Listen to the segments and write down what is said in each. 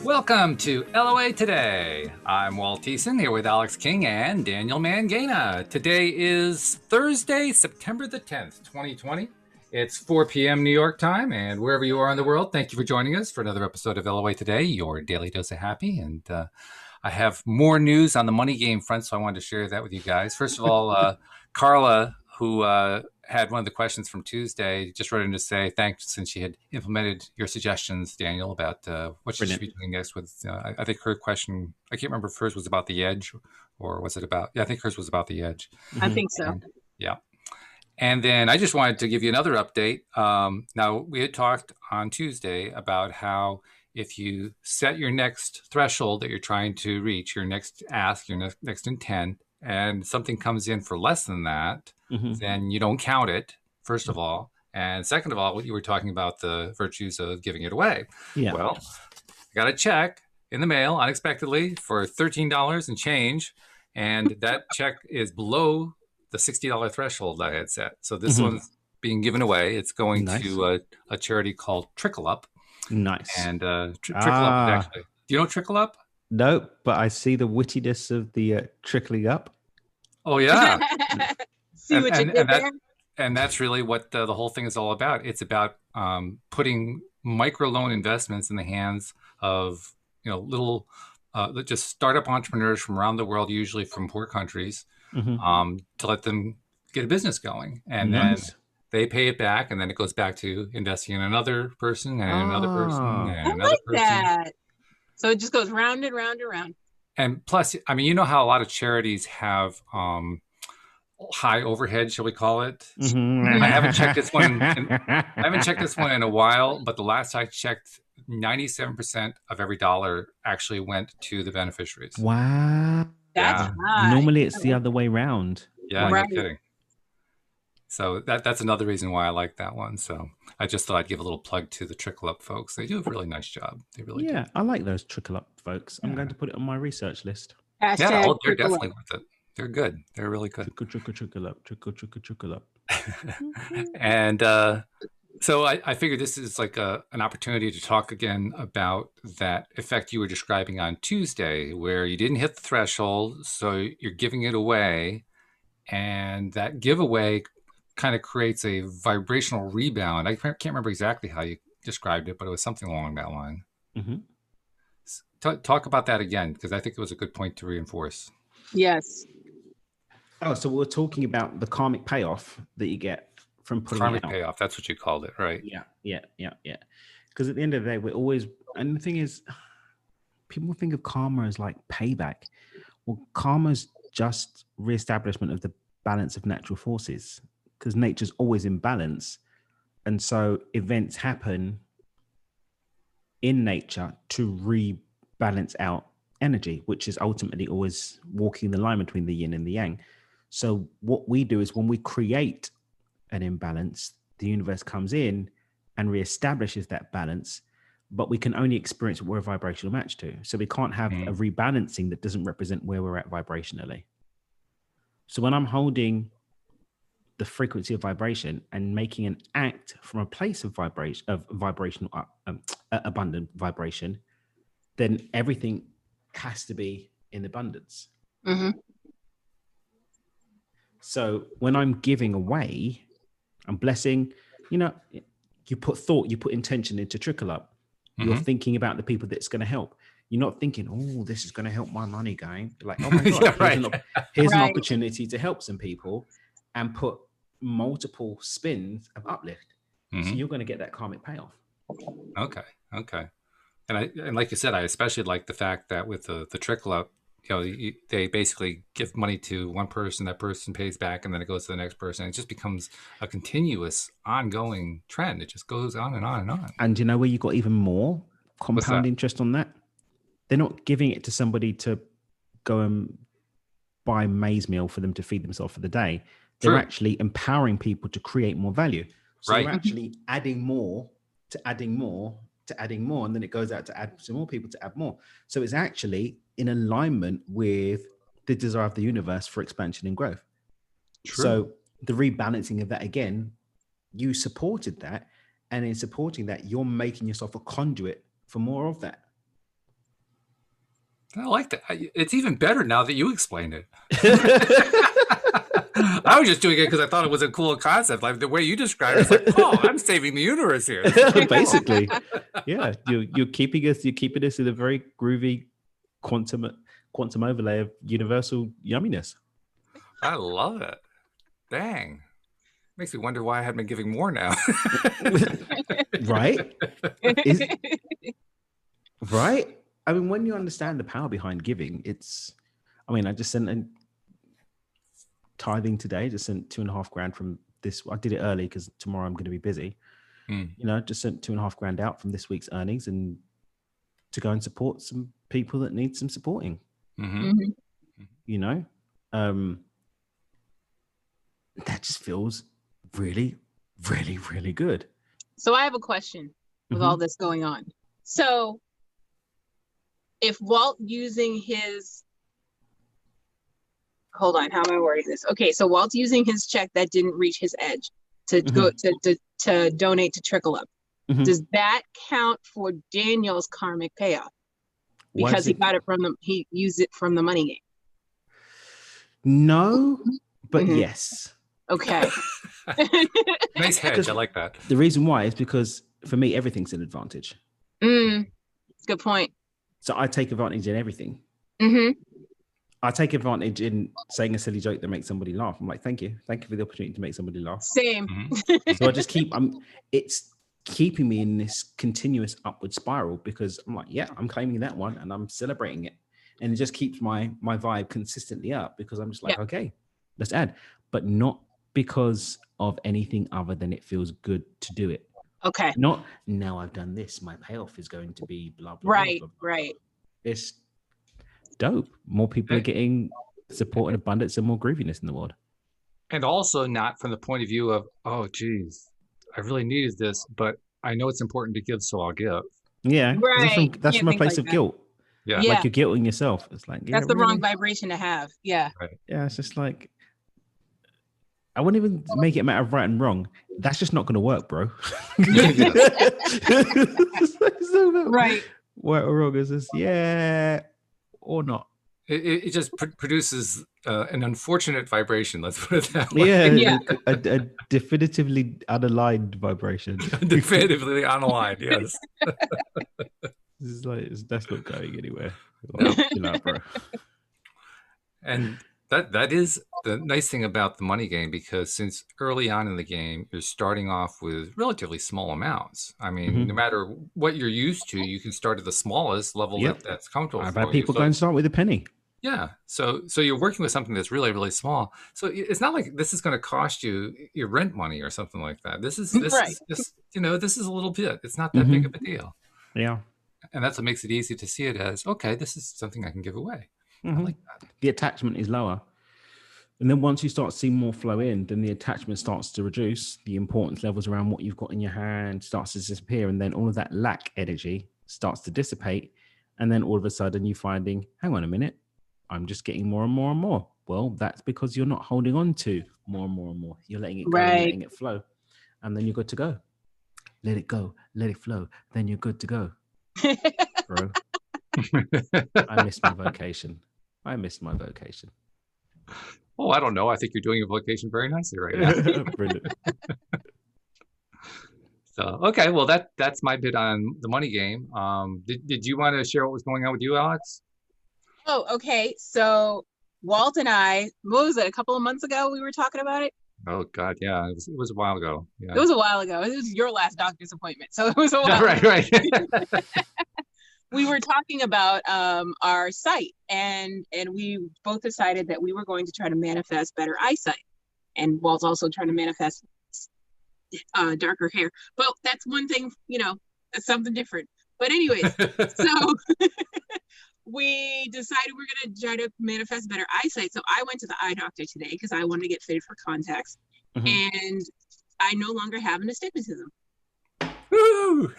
Welcome to LOA Today. I'm Walt here with Alyx King and Daniel Mangana. Today is Thursday, September the 10th, 2020. It's 4 p.m. New York time, and wherever you are in the world, thank you for joining us for another episode of LOA Today, your daily dose of happy. And I have more news on the money game front, so I wanted to share that with you guys. First of all, Carla, who had one of the questions from Tuesday, just wrote in to say thanks since she had implemented your suggestions, Daniel, about what she should be doing next with, I think her question, I can't remember if hers was about the edge or was it about, I think hers was about the edge. I think so. And, yeah. And then I just wanted to give you another update. Now, we had talked on Tuesday about how if you set your next threshold that you're trying to reach, your next ask, your next intent, and something comes in for less than that, then you don't count it, first of all. And second of all, what you were talking about, the virtues of giving it away. Yeah. Well, I got a check in the mail unexpectedly for $13 and change. And that check is below the $60 threshold I had set. So this one's being given away. It's going to a charity called Trickle Up. Nice. And Trickle Up is actually, do you know Trickle Up? No, but I see the wittiness of the trickling up. Oh, yeah. See what you did there? And that's really what the whole thing is all about. It's about putting microloan investments in the hands of, little, just startup entrepreneurs from around the world, usually from poor countries, to let them get a business going. And then they pay it back, and then it goes back to investing in another person and another person and another person. That. So it just goes round and round and round. And plus, I mean, you know how a lot of charities have high overhead, shall we call it? I haven't checked this one. I haven't checked this one in a while, but the last I checked, 97% of every dollar actually went to the beneficiaries. Wow. That's high. Normally it's the other way round. Yeah, no kidding. So that's another reason why I like that one. So I just thought I'd give a little plug to the Trickle Up folks. They do a really nice job. They really do. I like those Trickle Up folks. I'm going to put it on my research list. Hashtag they're definitely worth it. They're good. They're really good. Trickle up. And so I figured this is like an opportunity to talk again about that effect you were describing on Tuesday, where you didn't hit the threshold, so you're giving it away, and that giveaway kind of creates a vibrational rebound. I can't remember exactly how you described it, but it was something along that line. Talk about that again, because I think it was a good point to reinforce. Yes. Oh, so we're talking about the karmic payoff that you get from putting karmic it out. payoff. That's what you called it, right? Yeah. Because at the end of the day, we're always, and the thing is, people think of karma as like payback. Well, karma's just reestablishment of the balance of natural forces, because nature's always in balance. And so events happen in nature to rebalance out energy, which is ultimately always walking the line between the yin and the yang. So what we do is when we create an imbalance, the universe comes in and reestablishes that balance, but we can only experience what we're a vibrational match to. So we can't have a rebalancing that doesn't represent where we're at vibrationally. So when I'm holding the frequency of vibration and making an act from a place of vibration, of vibrational, abundant vibration, then everything has to be in abundance. So when I'm giving away, I'm blessing, you put thought, you put intention into Trickle Up. You're thinking about the people that's going to help. You're not thinking, oh, this is going to help my money game. You're like, oh my God, here's an opportunity to help some people and put multiple spins of uplift. So you're going to get that karmic payoff. Okay. And like you said, I especially like the fact that with the Trickle Up, they basically give money to one person, that person pays back, and then it goes to the next person. It just becomes a continuous, ongoing trend. It just goes on and on and on. And you know where you got even more compound interest on that? They're not giving it to somebody to go and buy maize meal for them to feed themselves for the day. They're actually empowering people to create more value. So you're actually adding more to adding more to adding more, and then it goes out to add some more people to add more. So it's actually in alignment with the desire of the universe for expansion and growth. So the rebalancing of that, again, you supported that, and in supporting that, you're making yourself a conduit for more of that. I like that. It's even better now that you explained it. I was just doing it because I thought it was a cool concept. Like the way you described it, it's like, oh, I'm saving the universe here. Basically, yeah. You're keeping us in a very groovy quantum overlay of universal yumminess. I love it. Dang. Makes me wonder why I haven't been giving more now. Right? Right? I mean, when you understand the power behind giving, I just sent a tithing today, just sent $2,500 from this. I did it early because tomorrow I'm going to be busy. Just sent $2,500 out from this week's earnings and to go and support some people that need some supporting. That just feels really, really, really good. So I have a question with all this going on. So if Walt using his, hold on, how am I wording this? Okay, so Walt's using his check that didn't reach his edge to go to donate to Trickle Up. Does that count for Daniel's karmic payoff? Because he got it he used it from the money game. No, but yes. Okay. Nice hedge. I like that. The reason why is because for me, everything's an advantage. Good point. So I take advantage in everything. I take advantage in saying a silly joke that makes somebody laugh. I'm like, thank you for the opportunity to make somebody laugh. Same. So I just it's keeping me in this continuous upward spiral because I'm like, yeah, I'm claiming that one and I'm celebrating it. And it just keeps my vibe consistently up because I'm just like, okay, let's add. But not because of anything other than it feels good to do it. Okay. Not now I've done this, my payoff is going to be blah, blah, right, blah, blah. Right. It's dope. More people are getting support and abundance and more grooviness in the world. And also not from the point of view of, oh, geez, I really needed this, but I know it's important to give, so I'll give. Yeah. Right. That's from a place of guilt. Yeah. Like you're guilting yourself. It's like, that's the wrong vibration to have. Yeah. Right. Yeah. It's just like, I wouldn't even make it a matter of right and wrong. That's just not going to work, bro. Right. Right or wrong is just, yeah, or not. It just produces an unfortunate vibration. Let's put it that way. Yeah. A definitively unaligned vibration. Definitively unaligned, yes. It's like, that's not going anywhere. Bro. And that is the nice thing about the money game, because since early on in the game, you're starting off with relatively small amounts. I mean, no matter what you're used to, you can start at the smallest level that's comfortable. I've had people go and start with a penny. Yeah. So you're working with something that's really, really small. So it's not like this is going to cost you your rent money or something like that. This is this is a little bit. It's not that big of a deal. Yeah. And that's what makes it easy to see it as, okay, this is something I can give away. I like that. The attachment is lower. And then once you start seeing more flow in, then the attachment starts to reduce. The importance levels around what you've got in your hand starts to disappear. And then all of that lack energy starts to dissipate. And then all of a sudden you're finding, hang on a minute, I'm just getting more and more and more. Well, that's because you're not holding on to more and more and more. You're letting it go, letting it flow. And then you're good to go. Let it go, let it flow. Then you're good to go. Bro, I missed my vocation. Oh, I don't know. I think you're doing your vocation very nicely right now. Brilliant. So, okay. Well, that's my bit on the money game. Did you want to share what was going on with you, Alyx? Oh, okay. So Walt and I, what was it? A couple of months ago, we were talking about it. Oh God, yeah. It was a while ago. Yeah. It was a while ago. It was your last doctor's appointment, so it was a while. Right. We were talking about our sight, and we both decided that we were going to try to manifest better eyesight. And Walt's also trying to manifest darker hair. But that's one thing, that's something different. But anyways, so we decided we're going to try to manifest better eyesight. So I went to the eye doctor today because I wanted to get fitted for contacts. And I no longer have an astigmatism. Woo!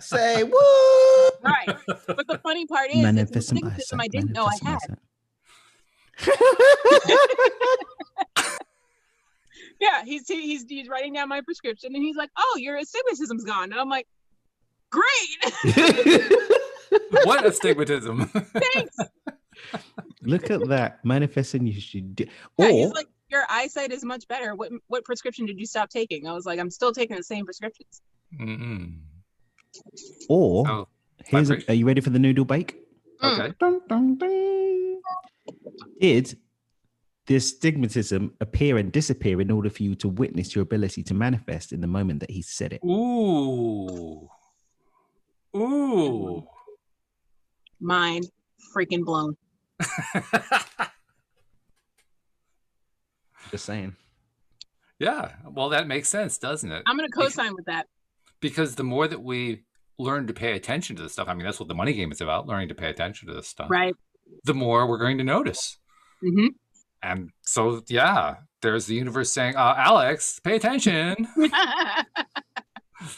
Say woo! Right. But the funny part is, manifest some astigmatism I didn't know I had. Yeah, he's writing down my prescription and he's like, "Oh, your astigmatism's gone." And I'm like, "Great." What astigmatism. Thanks. Look at that. Manifesting you should do. Yeah, Or he's like, your eyesight is much better. What prescription did you stop taking? I was like, I'm still taking the same prescriptions. Mm-mm. or So, here's vibration. are you ready for the noodle bake? Okay. Dun, dun, dun. Did the astigmatism appear and disappear in order for you to witness your ability to manifest in the moment that he said it? Ooh. Ooh. Mind freaking blown. Just saying. Yeah. Well, that makes sense, doesn't it? I'm going to co-sign with that. Because the more that we learn to pay attention to this stuff, I mean, that's what the money game is about, learning to pay attention to this stuff. Right. The more we're going to notice. Mm-hmm. And so, yeah, there's the universe saying, Alyx, pay attention.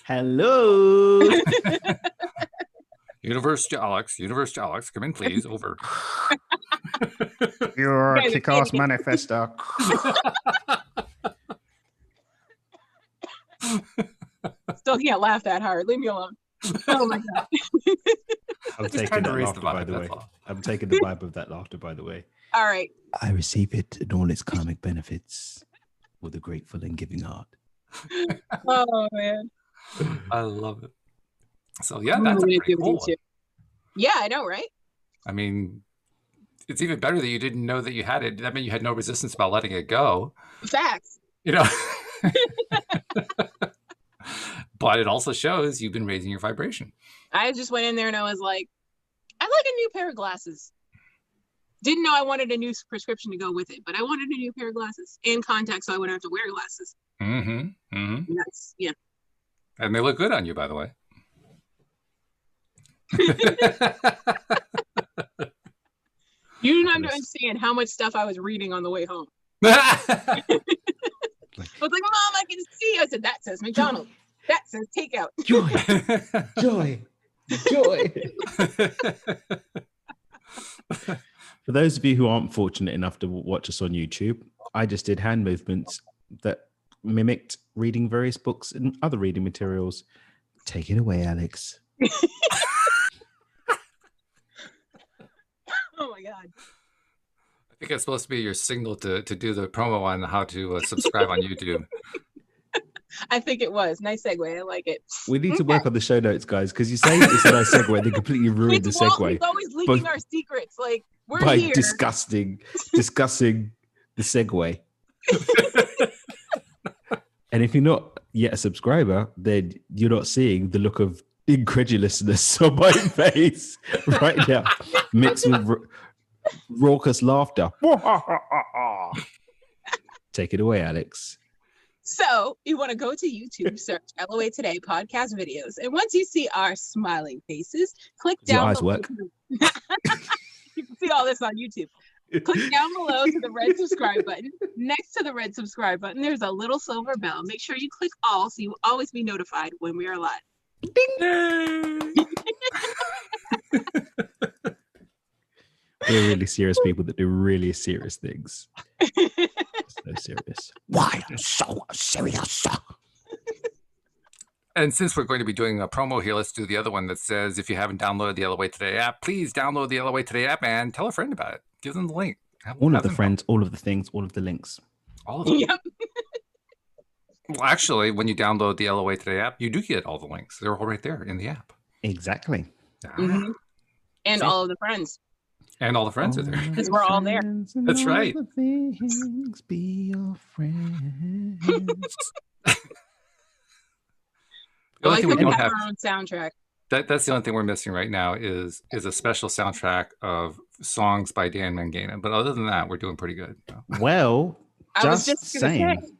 Hello. Universe to Alyx, come in, please. Over. You're a kick-ass manifester. Still can't laugh that hard. Leave me alone. Oh my God. I'm Just taking trying to that raise laughter, the vibe, by the way. that's all. I'm taking the vibe of that laughter, by the way. All right. I receive it and all its karmic benefits with a grateful and giving heart. Oh man. I love it. So, yeah, that's a pretty cool one. Yeah, I know, right? I mean, it's even better that you didn't know that you had it. That meant you had no resistance about letting it go. Facts. You know? But it also shows you've been raising your vibration. I just went in there and I was like, I like a new pair of glasses. Didn't know I wanted a new prescription to go with it, but I wanted a new pair of glasses and contacts so I wouldn't have to wear glasses. Mm-hmm. Mm-hmm. And that's, yeah. And they look good on you, by the way. You don't understand how much stuff I was reading on the way home. I was like, Mom, I can see. I said, that says McDonald's. That says takeout. Joy. For those of you who aren't fortunate enough to watch us on YouTube, I just did hand movements that mimicked reading various books and other reading materials. Take it away, Alyx. Oh my God. I think it's supposed to be your signal to do the promo on how to subscribe on YouTube. I think it was. Nice segue. I like it. We need to work on the show notes, guys, because you say it's a nice segue, they completely ruined the Walt, segue he's always leaking our secrets. Like, we're by here. discussing the segue. And if you're not yet a subscriber, then you're not seeing the look of incredulousness on my face right now, mixed with raucous laughter. Take it away, Alyx. So you want to go to YouTube, search LOA Today podcast videos. And once you see our smiling faces, click Does your down eyes below. work? You can see all this on YouTube. Click down below to the red subscribe button. Next to the red subscribe button, there's a little silver bell. Make sure you click all so you will always be notified when we are live. We're really serious people that do really serious things. So serious. Why so serious? And since we're going to be doing a promo here, let's do the other one that says, if you haven't downloaded the LOA Today app, please download the LOA Today app and tell a friend about it. Give them the link. All of the friends, all of the things, all of the links. All of them. Yep. Well, actually, when you download the LOA Today app, you do get all the links. They're all right there in the app. Exactly. Mm-hmm. And all of the friends. And all the friends are there. Because we're all there. That's right. Things be your friends. The only thing we don't have, our own soundtrack. that's the only thing we're missing right now is a special soundtrack of songs by Dan Mangana. But other than that, we're doing pretty good. Well, I was just just gonna saying.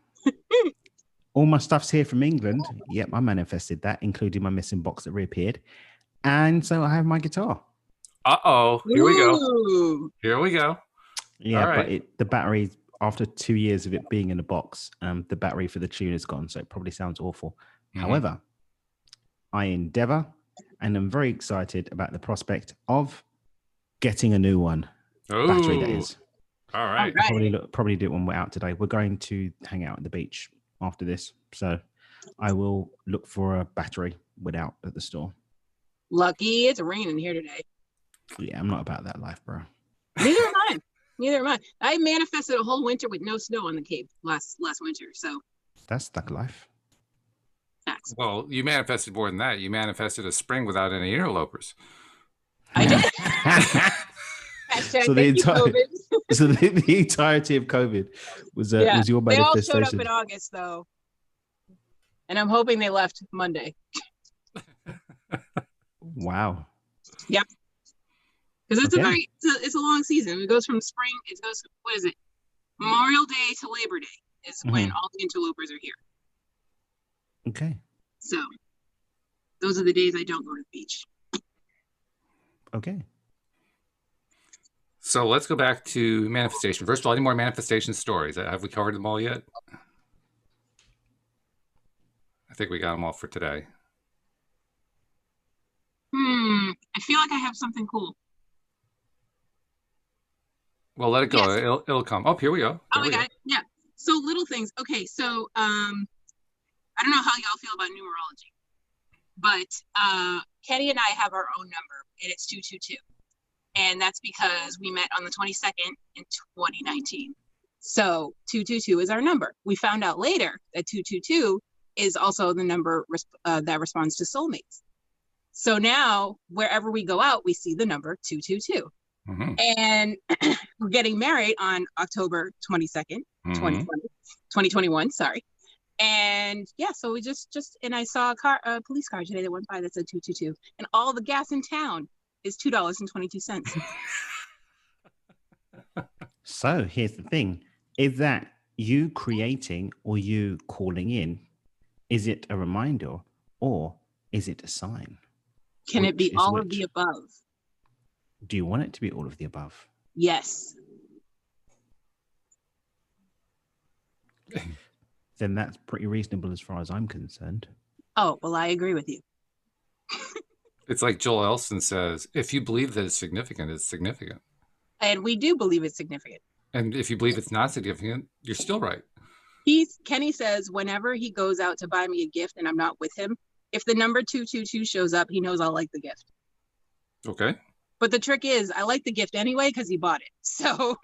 All my stuff's here from England. Yep, I manifested that, including my missing box that reappeared. And so I have my guitar. Uh-oh. Here we go. Ooh. Here we go. Yeah, All right. but the battery, after 2 years of it being in the box, the battery for the tune is gone, so it probably sounds awful. Mhm. However, I endeavor and I'm very excited about the prospect of getting a new one. Battery, that Ooh. is. All right. Probably do it when we're out today. We're going to hang out at the beach after this, so I will look for a battery without at the store. Lucky it's raining here today. Yeah, I'm not about that life, bro. Neither am I. Neither am I. I manifested a whole winter with no snow on the Cape last winter. So That's thug life. facts. Well, you manifested more than that. You manifested a spring without any interlopers. I did. Hashtag So thank you, COVID. So the entirety of COVID was your They all showed up manifestation. in August though, and I'm hoping they left Monday. Wow. Yep. Because it's Okay. it's a long season. It goes from spring. It goes. What is it? Memorial Day to Labor Day is when all the interlopers are here. Okay. So those are the days I don't go to the beach. Okay. So let's go back to manifestation. First of all, any more manifestation stories? Have we covered them all yet? I think we got them all for today. I feel like I have something cool. Well, let it go. Yes. It'll come. Oh, here we go. Oh my God. Yeah. So little things. Okay. So I don't know how y'all feel about numerology, but Kenny and I have our own number, and it's 222. And that's because we met on the 22nd in 2019. So 222 is our number. We found out later that 222 is also the number that responds to soulmates. So now wherever we go out, we see the number 222. Mm-hmm. And we're getting married on October 22nd, 2021, sorry. And yeah, so we just and I saw a police car today that went by that said 222. And all the gas in town is $2.22. So here's the thing. Is that you creating or you calling in? Is it a reminder or is it a sign? Can it be Which is all of which? the above? Do you want it to be all of the above? Yes. Then that's pretty reasonable as far as I'm concerned. Oh, well, I agree with you. It's like Joel Elson says, if you believe that it's significant, it's significant. And we do believe it's significant. And if you believe it's not significant, you're still right. Kenny says whenever he goes out to buy me a gift and I'm not with him, if the number 222 shows up, he knows I'll like the gift. Okay. But the trick is I like the gift anyway because he bought it. So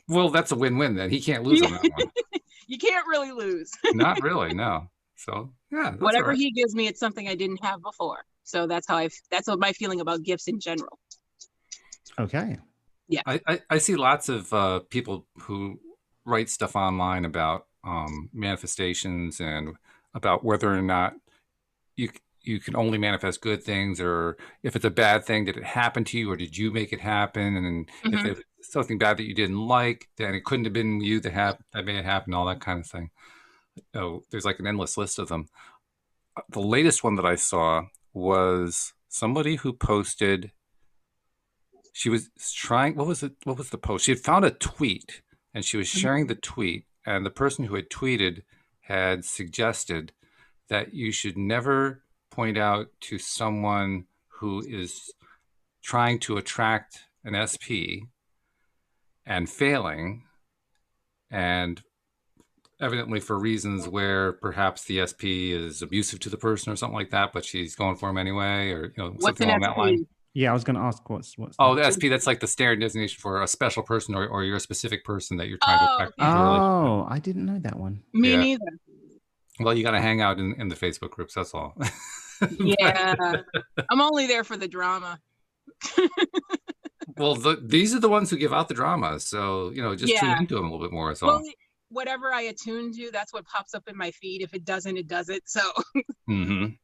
Well, that's a win-win then. He can't lose on that one. you can't really lose. Not really, no. So yeah, that's Whatever all right. he gives me, it's something I didn't have before. So that's what my feeling about gifts in general. Okay. Yeah. I see lots of people who write stuff online about manifestations and about whether or not you can only manifest good things, or if it's a bad thing, did it happen to you or did you make it happen? And if it's something bad that you didn't like, then it couldn't have been you that made it happen, all that kind of thing. Oh, there's like an endless list of them. The latest one that I saw was somebody who posted. She was trying. What was it? What was the post? She had found a tweet and she was sharing the tweet. And the person who had tweeted had suggested that you should never point out to someone who is trying to attract an SP and failing, and evidently for reasons where perhaps the SP is abusive to the person or something like that, but she's going for him anyway, or What's something an along that SP? line. Yeah, I was going to ask what's. Oh, the SP, that's like the standard designation for a special person, or you're a specific person that you're trying to attract. Okay. into a relationship. Oh, I didn't know that one. Me neither. Well, you got to hang out in the Facebook groups. That's all. Yeah. I'm only there for the drama. Well, these are the ones who give out the drama. So, just tune into them a little bit more. That's all. Well, whatever I attune to, that's what pops up in my feed. If it doesn't, it doesn't. So.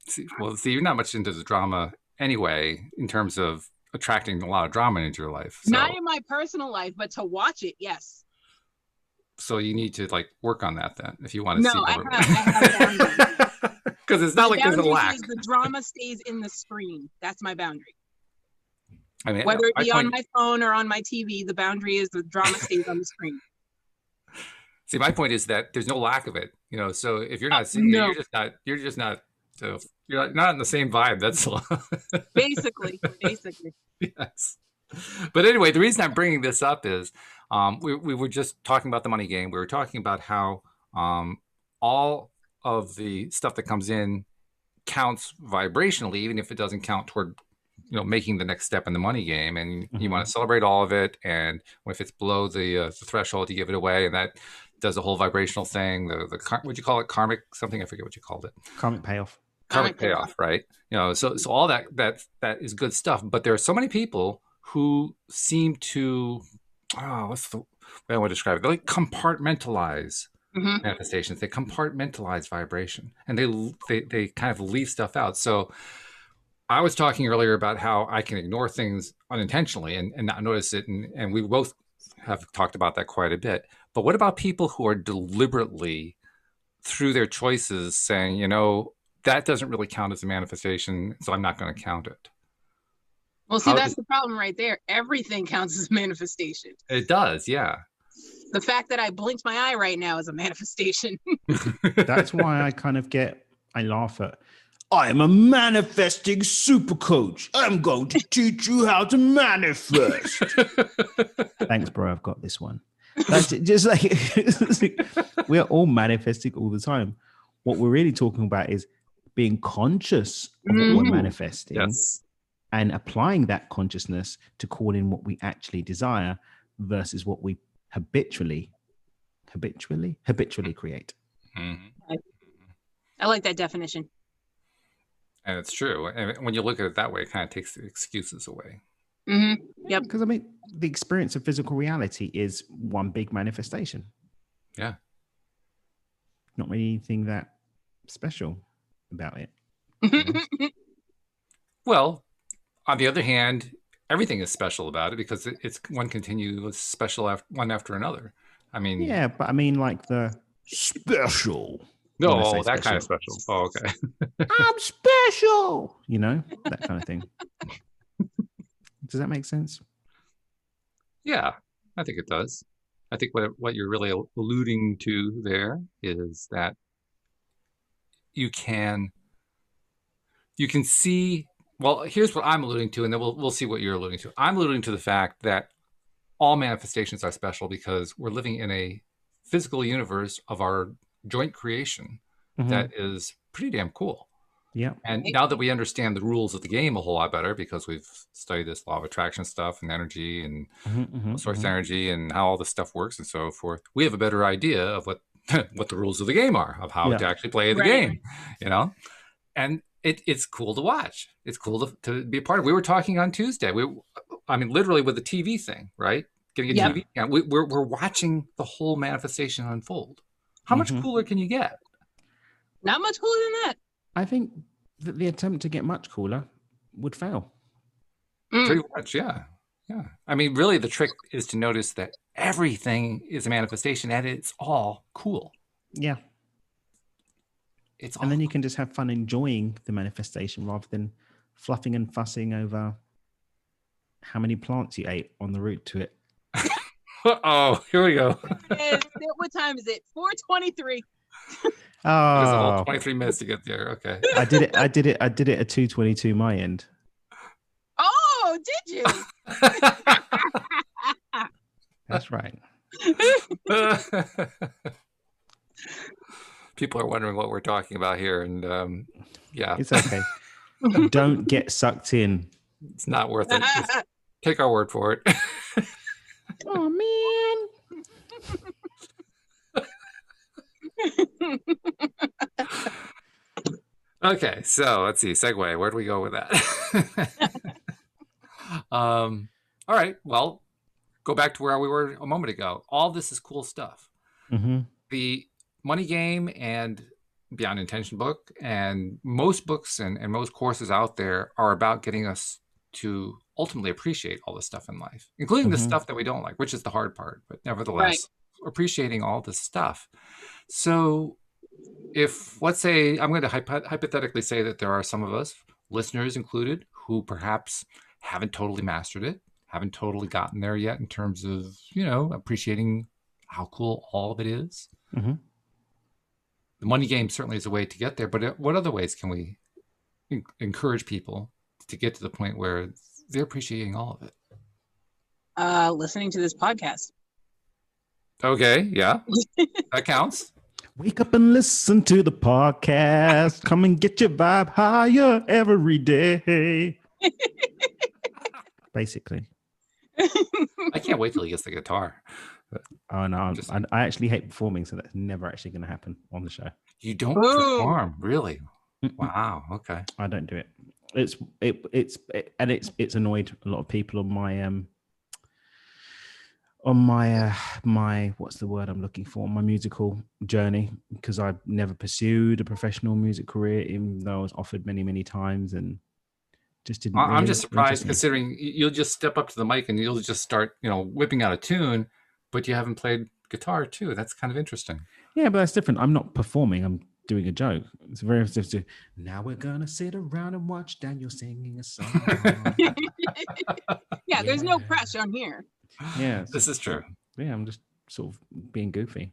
See, you're not much into the drama anyway, in terms of attracting a lot of drama into your life. So. Not in my personal life, but to watch it, yes. So you need to work on that then, if you want to see. No, I have because it's not like there's a lack. The drama stays in the screen. That's my boundary. I mean, whether it be on my phone or on my TV, the boundary is the drama stays on the screen. See, my point is that there's no lack of it. So if you're not seeing it, you're just not. So you're not in the same vibe. That's basically. Yes. But anyway, the reason I'm bringing this up is we were just talking about the money game. We were talking about how all of the stuff that comes in counts vibrationally, even if it doesn't count toward making the next step in the money game, and you want to celebrate all of it. And if it's below the threshold, you give it away, and that does the whole vibrational thing. What'd you call it? Karmic something? I forget what you called it. Karmic payoff. Karmic payoff, right? So all that is good stuff. But there are so many people who seem to, what's the way I want to describe it? They like compartmentalize manifestations. They compartmentalize vibration, and they kind of leave stuff out. So I was talking earlier about how I can ignore things unintentionally and not notice it. And we both have talked about that quite a bit. But what about people who are deliberately, through their choices, saying, that doesn't really count as a manifestation, so I'm not going to count it? Well, see, that's the problem right there. Everything counts as a manifestation. It does, yeah. The fact that I blinked my eye right now is a manifestation. That's why I laugh at, I am a manifesting super coach. I'm going to teach you how to manifest. Thanks, bro. I've got this one. That's just like, we're all manifesting all the time. What we're really talking about is being conscious of what we're manifesting, and applying that consciousness to call in what we actually desire versus what we habitually create. I like that definition. And it's true. And when you look at it that way, it kind of takes the excuses away. Yep. Because the experience of physical reality is one big manifestation. Yeah. Not really anything that special about it. Well, on the other hand, everything is special about it because it's one continuous special one after another. I mean, yeah, but I mean like the special. No, that kind of special. Oh, okay. I'm special. That kind of thing. Does that make sense? Yeah, I think it does. I think what you're really alluding to there is that you can see. Well, here's what I'm alluding to, and then we'll see what you're alluding to. I'm alluding to the fact that all manifestations are special because we're living in a physical universe of our joint creation that is pretty damn cool. Yeah. And now that we understand the rules of the game a whole lot better because we've studied this law of attraction stuff and energy and source energy and how all this stuff works and so forth, we have a better idea of what the rules of the game are, of how to actually play the game, and it's cool to watch. It's cool to be a part of. We were talking on Tuesday. Literally with the TV thing, right? Getting a TV. Yeah, we're watching the whole manifestation unfold. How much cooler can you get? Not much cooler than that. I think that the attempt to get much cooler would fail. Pretty much, yeah. Yeah. I mean, really, the trick is to notice that everything is a manifestation and it's all cool. Yeah. And then you can just have fun enjoying the manifestation rather than fluffing and fussing over how many plants you ate on the route to it. Oh, here we go. What time is it? 4:23. Oh, there's a whole 23 minutes to get there. Okay. I did it at 2:22 my end. Oh, did you? That's right. People are wondering what we're talking about here, and yeah, it's okay. Don't get sucked in. It's not worth it. Just take our word for it. Oh man. Okay, so let's see. Segue. Where do we go with that? All right. Well, go back to where we were a moment ago. All this is cool stuff. The money game and Beyond Intention book and most books and most courses out there are about getting us to ultimately appreciate all the stuff in life, including the stuff that we don't like, which is the hard part, but nevertheless, appreciating all this stuff. So if, let's say, I'm going to hypothetically say that there are some of us, listeners included, who perhaps haven't totally mastered it, haven't totally gotten there yet in terms of, appreciating how cool all of it is. The money game certainly is a way to get there, but what other ways can we encourage people to get to the point where they're appreciating all of it? Listening to this podcast. Okay, yeah, that counts. Wake up and listen to the podcast. Come and get your vibe higher every day. Basically. I can't wait till he gets the guitar. Oh no, I actually hate performing, so that's never actually going to happen on the show. You don't Boom. perform, really? Wow. Okay. I don't do it. It's annoyed a lot of people on my what's the word I'm looking for, my musical journey, because I've never pursued a professional music career, even though I was offered many times, and just didn't. I'm just surprised, considering you'll just step up to the mic and you'll just start, whipping out a tune, but you haven't played guitar too. That's kind of interesting. Yeah, but that's different. I'm not performing. I'm doing a joke. It's very different. Now we're gonna sit around and watch Daniel singing a song. Yeah, there's no pressure on here. Yeah, this is true. Yeah, I'm just sort of being goofy.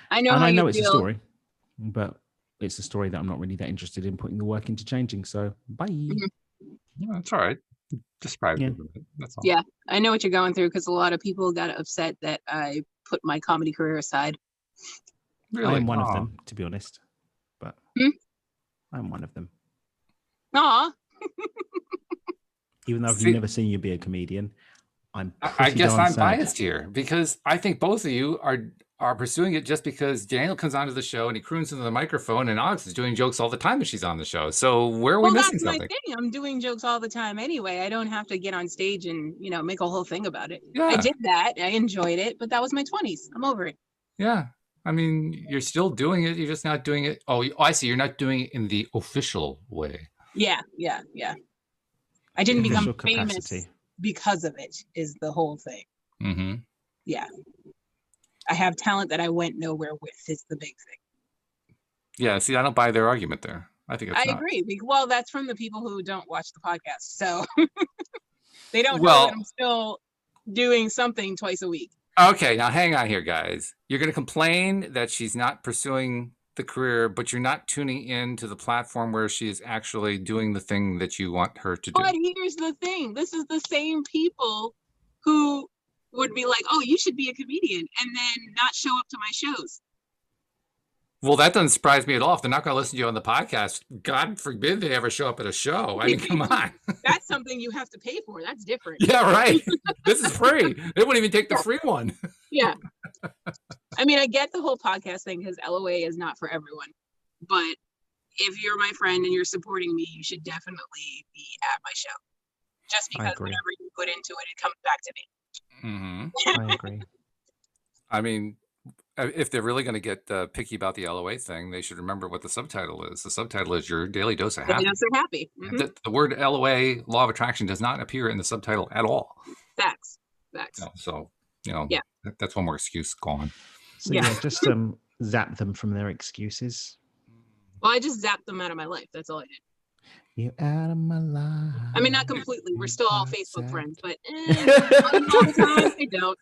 I know. And how I know you it's feel. a story, but it's a story that I'm not really that interested in putting the work into changing. So bye. Mhm. Yeah, that's all right. Describe Yeah. it a little bit. That's all. Yeah, I know what you're going through, because a lot of people got upset that I put my comedy career aside. Really? I am one of them, to be honest. But Hmm? I'm one of them. Aw. Even though I've See- never seen you be a comedian, I pretty guess darn I'm sad. biased here, because I think both of you are pursuing it just because Daniel comes onto the show and he croons into the microphone, and Alyx is doing jokes all the time when she's on the show. So where are we Well, missing that's my something? thing. I'm doing jokes all the time anyway. I don't have to get on stage and, make a whole thing about it. Yeah. I did that. I enjoyed it, but that was my 20s. I'm over it. Yeah. I mean, you're still doing it. You're just not doing it. Oh, I see. You're not doing it in the official way. Yeah. I didn't become Official famous capacity. because of it, is the whole thing. Mm-hmm. Yeah. I have talent that I went nowhere with, is the big thing. Yeah. See, I don't buy their argument there. I think it's I not. agree. Well, that's from the people who don't watch the podcast. So they don't know Well- that I'm still doing something twice a week. Okay, now hang on here, guys. You're going to complain that she's not pursuing the career, but you're not tuning in to the platform where she's actually doing the thing that you want her to do. But here's the thing. This is the same people who would be like, oh, you should be a comedian, and then not show up to my shows. Well, that doesn't surprise me at all. If they're not going to listen to you on the podcast, God forbid they ever show up at a show. I mean, come on. That's something you have to pay for. That's different. Yeah, right. This is free. They wouldn't even take the free one. Yeah. I mean, I get the whole podcast thing, because LOA is not for everyone. But if you're my friend and you're supporting me, you should definitely be at my show. Just because agree. whatever you put into it, it comes back to me. Mm-hmm. I agree. I mean, if they're really going to get picky about the LOA thing, they should remember what the subtitle is. The subtitle is Your Daily Dose of Happy. I'm so happy. Mhm. The word LOA, Law of Attraction, does not appear in the subtitle at all. Facts. So Yeah. that's one more excuse gone. So Yeah. yeah, just zap them from their excuses. Well, I just zapped them out of my life. That's all I did. You're out of my life. I mean, not completely. We're still all Zapped. Facebook friends, but all the time, I don't.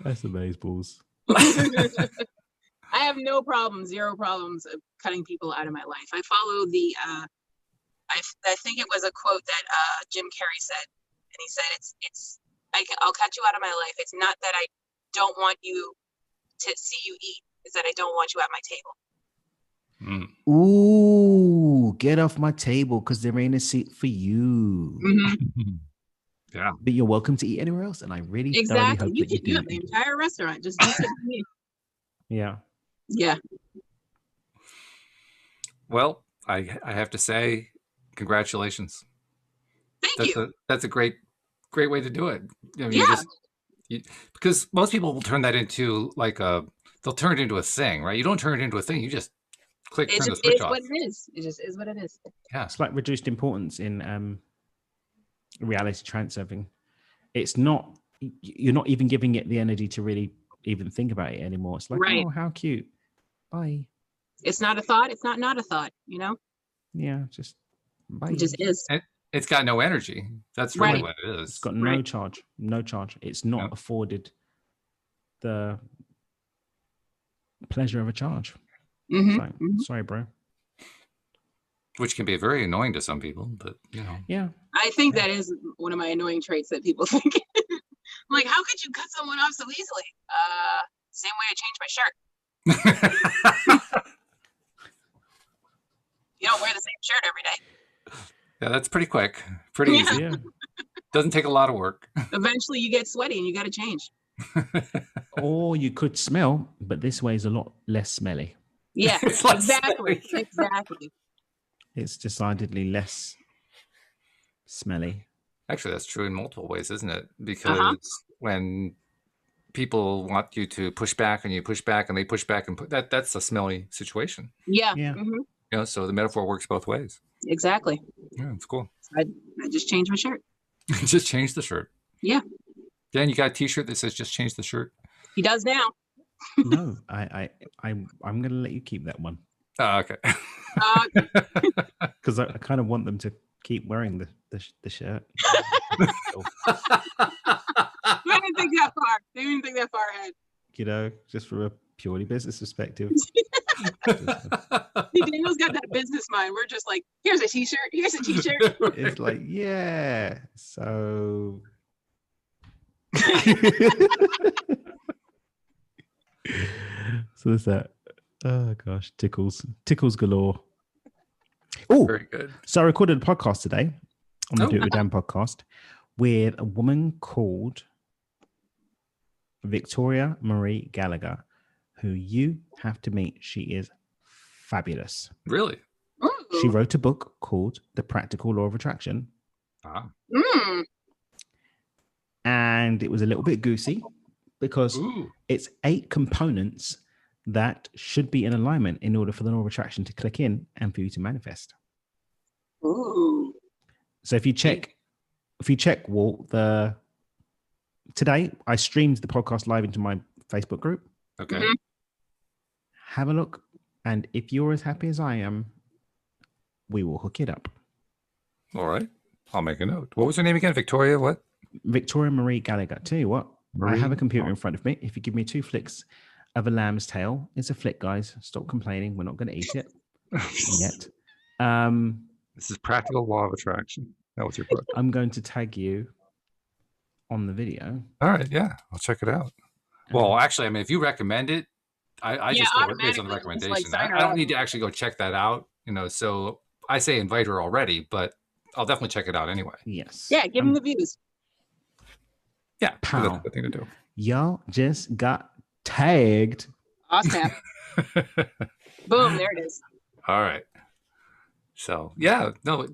That's amazeballs. I have no problem, zero problems of cutting people out of my life. I follow the, I think it was a quote that Jim Carrey said, and he said, I'll cut you out of my life. It's not that I don't want you to see you eat. It's that I don't want you at my table. Ooh, get off my table, because there ain't a seat for you. Mm-hmm. Yeah. But you're welcome to eat anywhere else, and I really thoroughly Exactly. hope You that you can do do. it. The entire restaurant. Just don't sit with me. Yeah. Yeah. Well, I have to say, congratulations. Thank you. That's a great way to do it. I mean, Yeah. because most people will turn that into they'll turn it into a thing, right? You don't turn it into a thing. You just It turn the just switch is off. what it is. It just is what it is. Yeah. It's like reduced importance in reality transferring. It's not, you're not even giving it the energy to really even think about it anymore. It's like, Right. oh, how cute. Bye. It's not a thought. It's not a thought, Yeah, just bye. It just is. It's got no energy. That's really Right. what it is. It's got no Right. charge. No charge. It's not Yeah. afforded the pleasure of a charge. Mhm, So, mhm. sorry, bro. Which can be very annoying to some people, but Yeah. I think that is one of my annoying traits that people think. I'm like, how could you cut someone off so easily? Same way I changed my shirt. You don't wear the same shirt every day. Yeah, that's pretty quick. Pretty Yeah. easy. Yeah. Doesn't take a lot of work. Eventually, you get sweaty and you got to change. Or you could smell, but this way is a lot less smelly. Yeah, It's like exactly. smelly. Exactly. It's decidedly less smelly. Actually, that's true in multiple ways, isn't it? Because when people want you to push back and you push back and they push back and that's a smelly situation. Yeah. Yeah. Mhm. So the metaphor works both ways. Exactly. Yeah, it's cool. I just changed my shirt. Just change the shirt. Yeah. Dan, you got a T-shirt that says "Just change the shirt." He does now. No, I'm gonna let you keep that one Oh, okay. because I kind of want them to keep wearing the shirt. I didn't think that far. I didn't think that far ahead. You know, just from a purely business perspective. Daniel's got that business mind. We're just like, here's a t-shirt. Here's a t-shirt. It's like, yeah. So so there's that. Oh gosh, tickles galore. Oh, Very good. so I recorded a podcast today on the Oh. Do It With Dan podcast with a woman called Victoria Marie Gallagher, who you have to meet. She is fabulous. Really? She wrote a book called The Practical Law of Attraction, Ah. and it was a little bit goosey because Ooh. it's 8 components that should be in alignment in order for the law of attraction to click in and for you to manifest. Ooh. So if you check Walt, today I streamed the podcast live into my Facebook group. Okay. Mhm. Have a look, and if you're as happy as I am, we will hook it up. All right. I'll make a note. What was her name again? Victoria what? Victoria Marie Gallagher. Tell you what, I Marie? have a computer in front of me. If you give me 2 flicks of a lamb's tail, it's a flick, guys. Stop complaining. We're not going to eat it yet. This is Practical Law of Attraction. That was your book. I'm going to tag you on the video. All right. Yeah. I'll check it out. Well, actually, I mean, if you recommend it, I Yeah, just go based on the automatically, just, recommendation. sign her I don't up. need to actually go check that out, so I say invite her already, but I'll definitely check it out anyway. Yes. Yeah, give him the views. Yeah. That's Pow. a good thing to do. Y'all just got tagged. Awesome. Boom, there it is. All right. So yeah, no,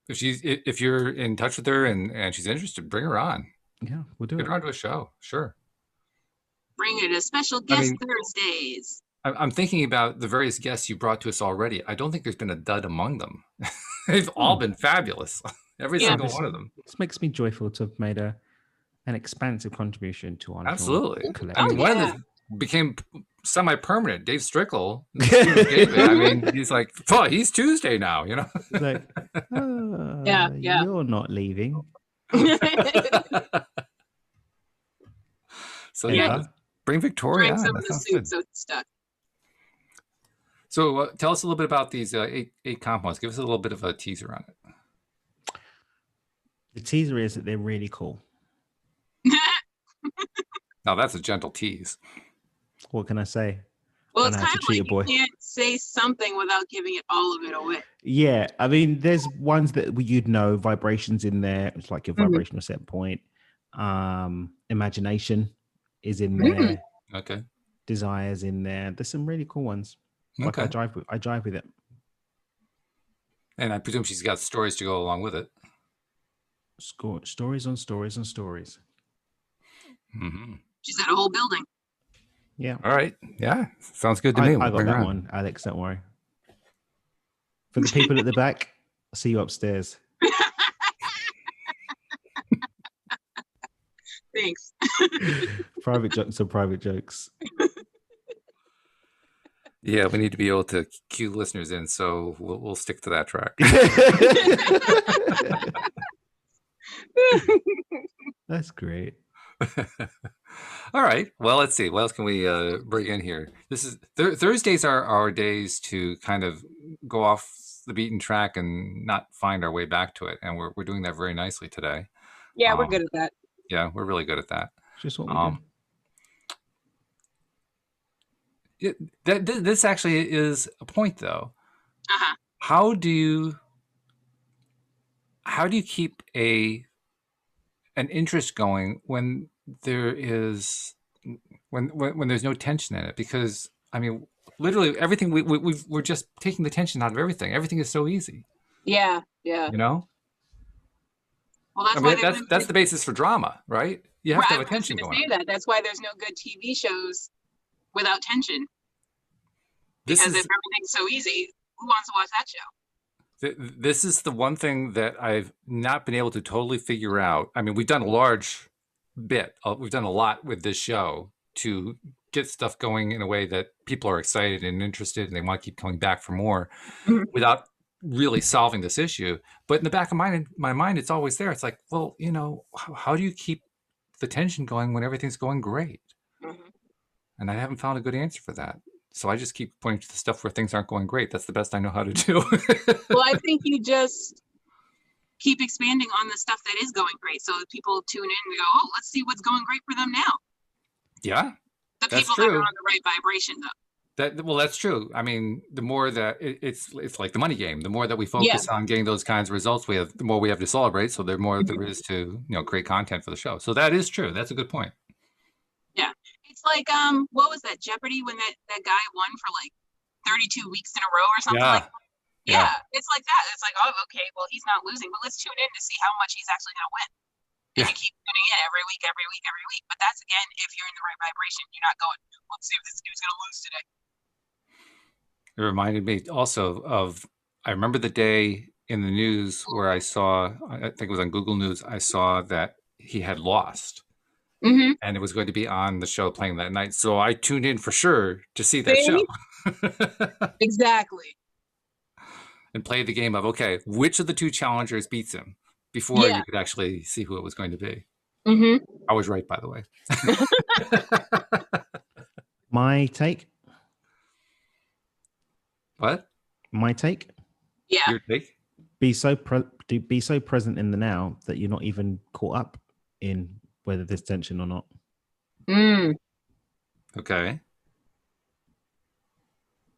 if you're in touch with her and she's interested, bring her on. Yeah, we'll do Get it. her onto a show. Sure. Bring it to special guest mean- Thursdays. I'm thinking about the various guests you brought to us already. I don't think there's been a dud among them. They've all been fabulous. Every Yeah. single one of them. This makes me joyful to have made an expansive contribution to our Absolutely. collective. I mean, Oh, one yeah. of them became semi-permanent. Dave Strickle. David, I mean, he's like, oh, he's Tuesday now, It's like, Yeah. you're not leaving. So Yeah. yeah, bring Victoria Bring on. some That of the sounds soup good. so it's stuck. So tell us a little bit about these eight compounds. Give us a little bit of a teaser on it. The teaser is that they're really cool. Now that's a gentle tease. What can I say? Well, I it's know how kind to of treat like a boy. you can't say something without giving it all of it away. Yeah, I mean, there's ones that you'd know, vibrations in there. It's like your Mhm. vibrational set point. Imagination is in there. Okay. Desires in there. There's some really cool ones. Like Okay. I drive with it. And I presume she's got stories to go along with it. Stories on stories on stories. Mm-hmm. She's got a whole building. Yeah. All right. Yeah. Sounds good to I me. got We'll bring her that on. one, Alex. Don't worry. For the people at the back, I'll see you upstairs. Thanks. Private jokes are private jokes. Yeah, we need to be able to cue listeners in, so we'll stick to that track. That's great. All right. Well, let's see. What else can we bring in here? This is Thursdays are our days to kind of go off the beaten track and not find our way back to it, and we're doing that very nicely today. Yeah, we're good at that. Yeah, we're really good at that. Just what we do. This actually is a point, though. Uh-huh. How do you keep an interest going when there is when there's no tension in it? Because I mean, literally everything we're just taking the tension out of everything. Everything is so easy, Yeah, yeah. you know. Well, I that's why mean, they that's the basis for drama, right? You have right, to I have a was tension going to going say on. that. That's why there's no good TV shows without tension. This Because if is everything's so easy, who wants to watch that show? this is the one thing that I've not been able to totally figure out. I mean, we've done a large bit. We've done a lot with this show to get stuff going in a way that people are excited and interested, and they want to keep coming back for more, Mhm. without really solving this issue. But in the back of my mind, it's always there. It's like, well, you know, how do you keep the tension going when everything's going great? Mhm. And I haven't found a good answer for that. So I just keep pointing to the stuff where things aren't going great. That's the best I know how to do. Well, I think you just keep expanding on the stuff that is going great. So people tune in and go, oh, let's see what's going great for them now. Yeah, The that's people that are true. on the right vibration, though. Well, that's true. I mean, the more that it's like the money game. The more that we Yeah. focus on getting those kinds of results, the more we have to celebrate. So the more there is to create content for the show. So that is true. That's a good point. Yeah. It's like what was that, Jeopardy, when that guy won for like 32 weeks in a row or something like Yeah, that? yeah, Yeah, it's like that. It's like, oh, okay, well, he's not losing, but let's tune in to see how much he's actually going to win. And yeah. you keep tuning in every week, every week, every week. But that's, again, if you're in the right vibration. You're not going, let's see if this dude's going to lose today. It reminded me also of, I remember the day in the news where I saw, I think it was on Google News, I saw that he had lost. Mm-hmm. And it was going to be on the show playing that night. So I tuned in for sure to see that show. See? Exactly. And play the game of, okay, which of the two challengers beats him before Yeah. you could actually see who it was going to be. Mm-hmm. I was right, by the way. My take. What? My take. Yeah. Your take? Be so present in the now that you're not even caught up in whether there's tension or not. Mm. Okay.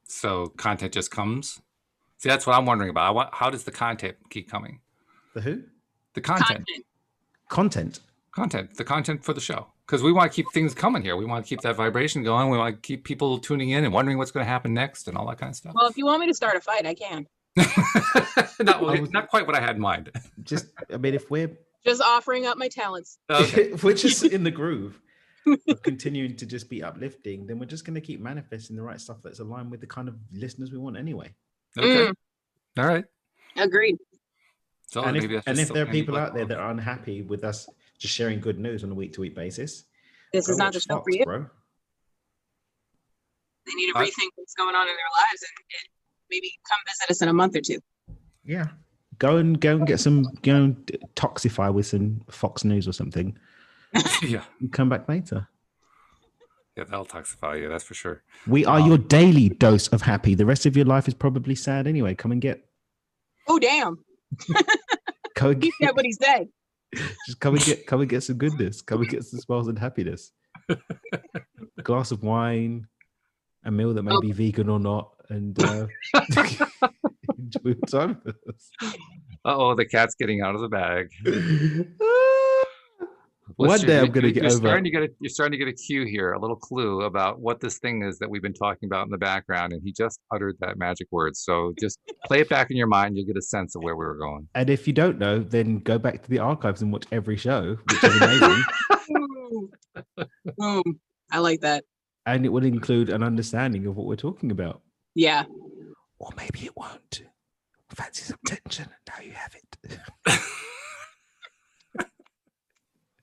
So content just comes. See, that's what I'm wondering about. How does the content keep coming? The who? The content. Content. The content for the show. Because we want to keep things coming here. We want to keep that vibration going. We want to keep people tuning in and wondering what's going to happen next and all that kind of stuff. Well, if you want me to start a fight, I can. Not quite what I had in mind. I mean, if we're just offering up my talents. Okay. If we're just in the groove of continuing to just be uplifting, then we're just going to keep manifesting the right stuff that's aligned with the kind of listeners we want anyway. Okay. All right. Agreed. So and if there are people like out there that are unhappy with us just sharing good news on a week-to-week basis, this is not the show for you, bro. They need to rethink what's going on in their lives and maybe come visit us in a month or two. Yeah. Go and get some, go and toxify with some Fox News or something. Yeah. And come back later. Yeah, that'll toxify you, that's for sure. We are your daily dose of happy. The rest of your life is probably sad anyway. Come and get. Oh, damn. Go and he said what he said. Just come and get some goodness. Come and get some smiles and happiness. A glass of wine, a meal that may be vegan or not, and enjoy time with us. Uh-oh, the cat's getting out of the bag. One day I'm going to get over. You're starting to get a cue here, a little clue about what this thing is that we've been talking about in the background, and he just uttered that magic word. So just play it back in your mind. You'll get a sense of where we were going. And if you don't know, then go back to the archives and watch every show, which is amazing. Boom. I like that. And it will include an understanding of what we're talking about. Yeah. Or maybe it won't. Fancy some tension, and now you have it.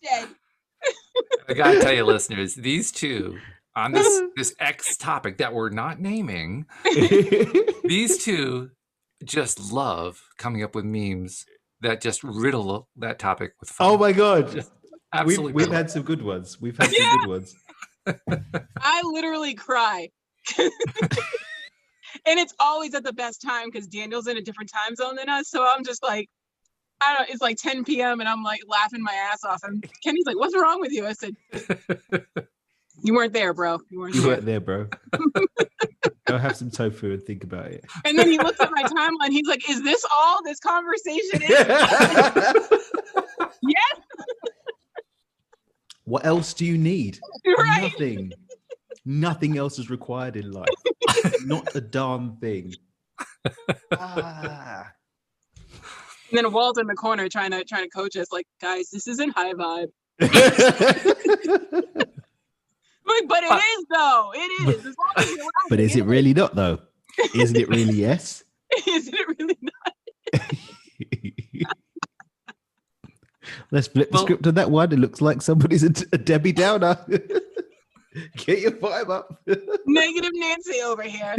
Dead. I gotta tell you, listeners, these two on this X topic that we're not naming, these two just love coming up with memes that just riddle that topic with fun. Oh my god. Just absolutely. We've had some good ones. We've had some good ones. I literally cry. And it's always at the best time because Daniel's in a different time zone than us. So I'm just like, I don't know, it's like 10 p.m. and I'm like laughing my ass off. And Kenny's like, what's wrong with you? I said, You weren't there, bro. You weren't You there. weren't there, bro. Go have some tofu and think about it. And then he looks at my timeline. He's like, "Is this all this conversation is?" Yes. What else do you need? Right. Nothing. Nothing else is required in life. Not a darn thing. And then Walt in the corner trying to coach us, like, guys, this isn't high vibe. Like, but it is though. It is. As long as you're laughing, But is it really not though? Isn't it really yes? Isn't it really not? Let's flip the script on that one. It looks like somebody's a Debbie Downer. Get your vibe up. Negative Nancy over here.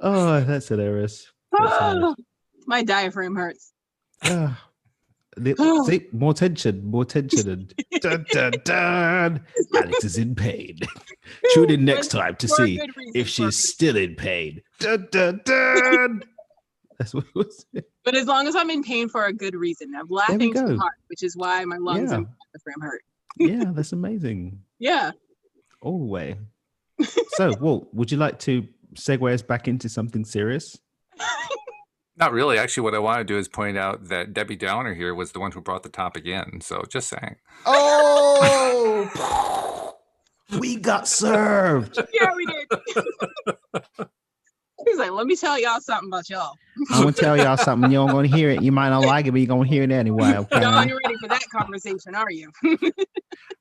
Oh, that's hilarious. My diaphragm hurts. See, more tension, and dun, dun, dun. Alyx is in pain. Tune in next time to see if she's still in pain. Dun, dun, dun. That's what it was. But as long as I'm in pain for a good reason, I'm laughing too hard, which is why my lungs and diaphragm hurt. Yeah, that's amazing. Yeah. All the way. So, Walt, would you like to segue us back into something serious? Not really. Actually, what I want to do is point out that Debbie Downer here was the one who brought the topic in. So just saying. Oh, we got served. Yeah, we did. He's like, let me tell y'all something about y'all. I'm going to tell y'all something. You don't going to hear it. You might not like it, but you're going to hear it anyway. Okay? Y'all ain't ready for that conversation, are you?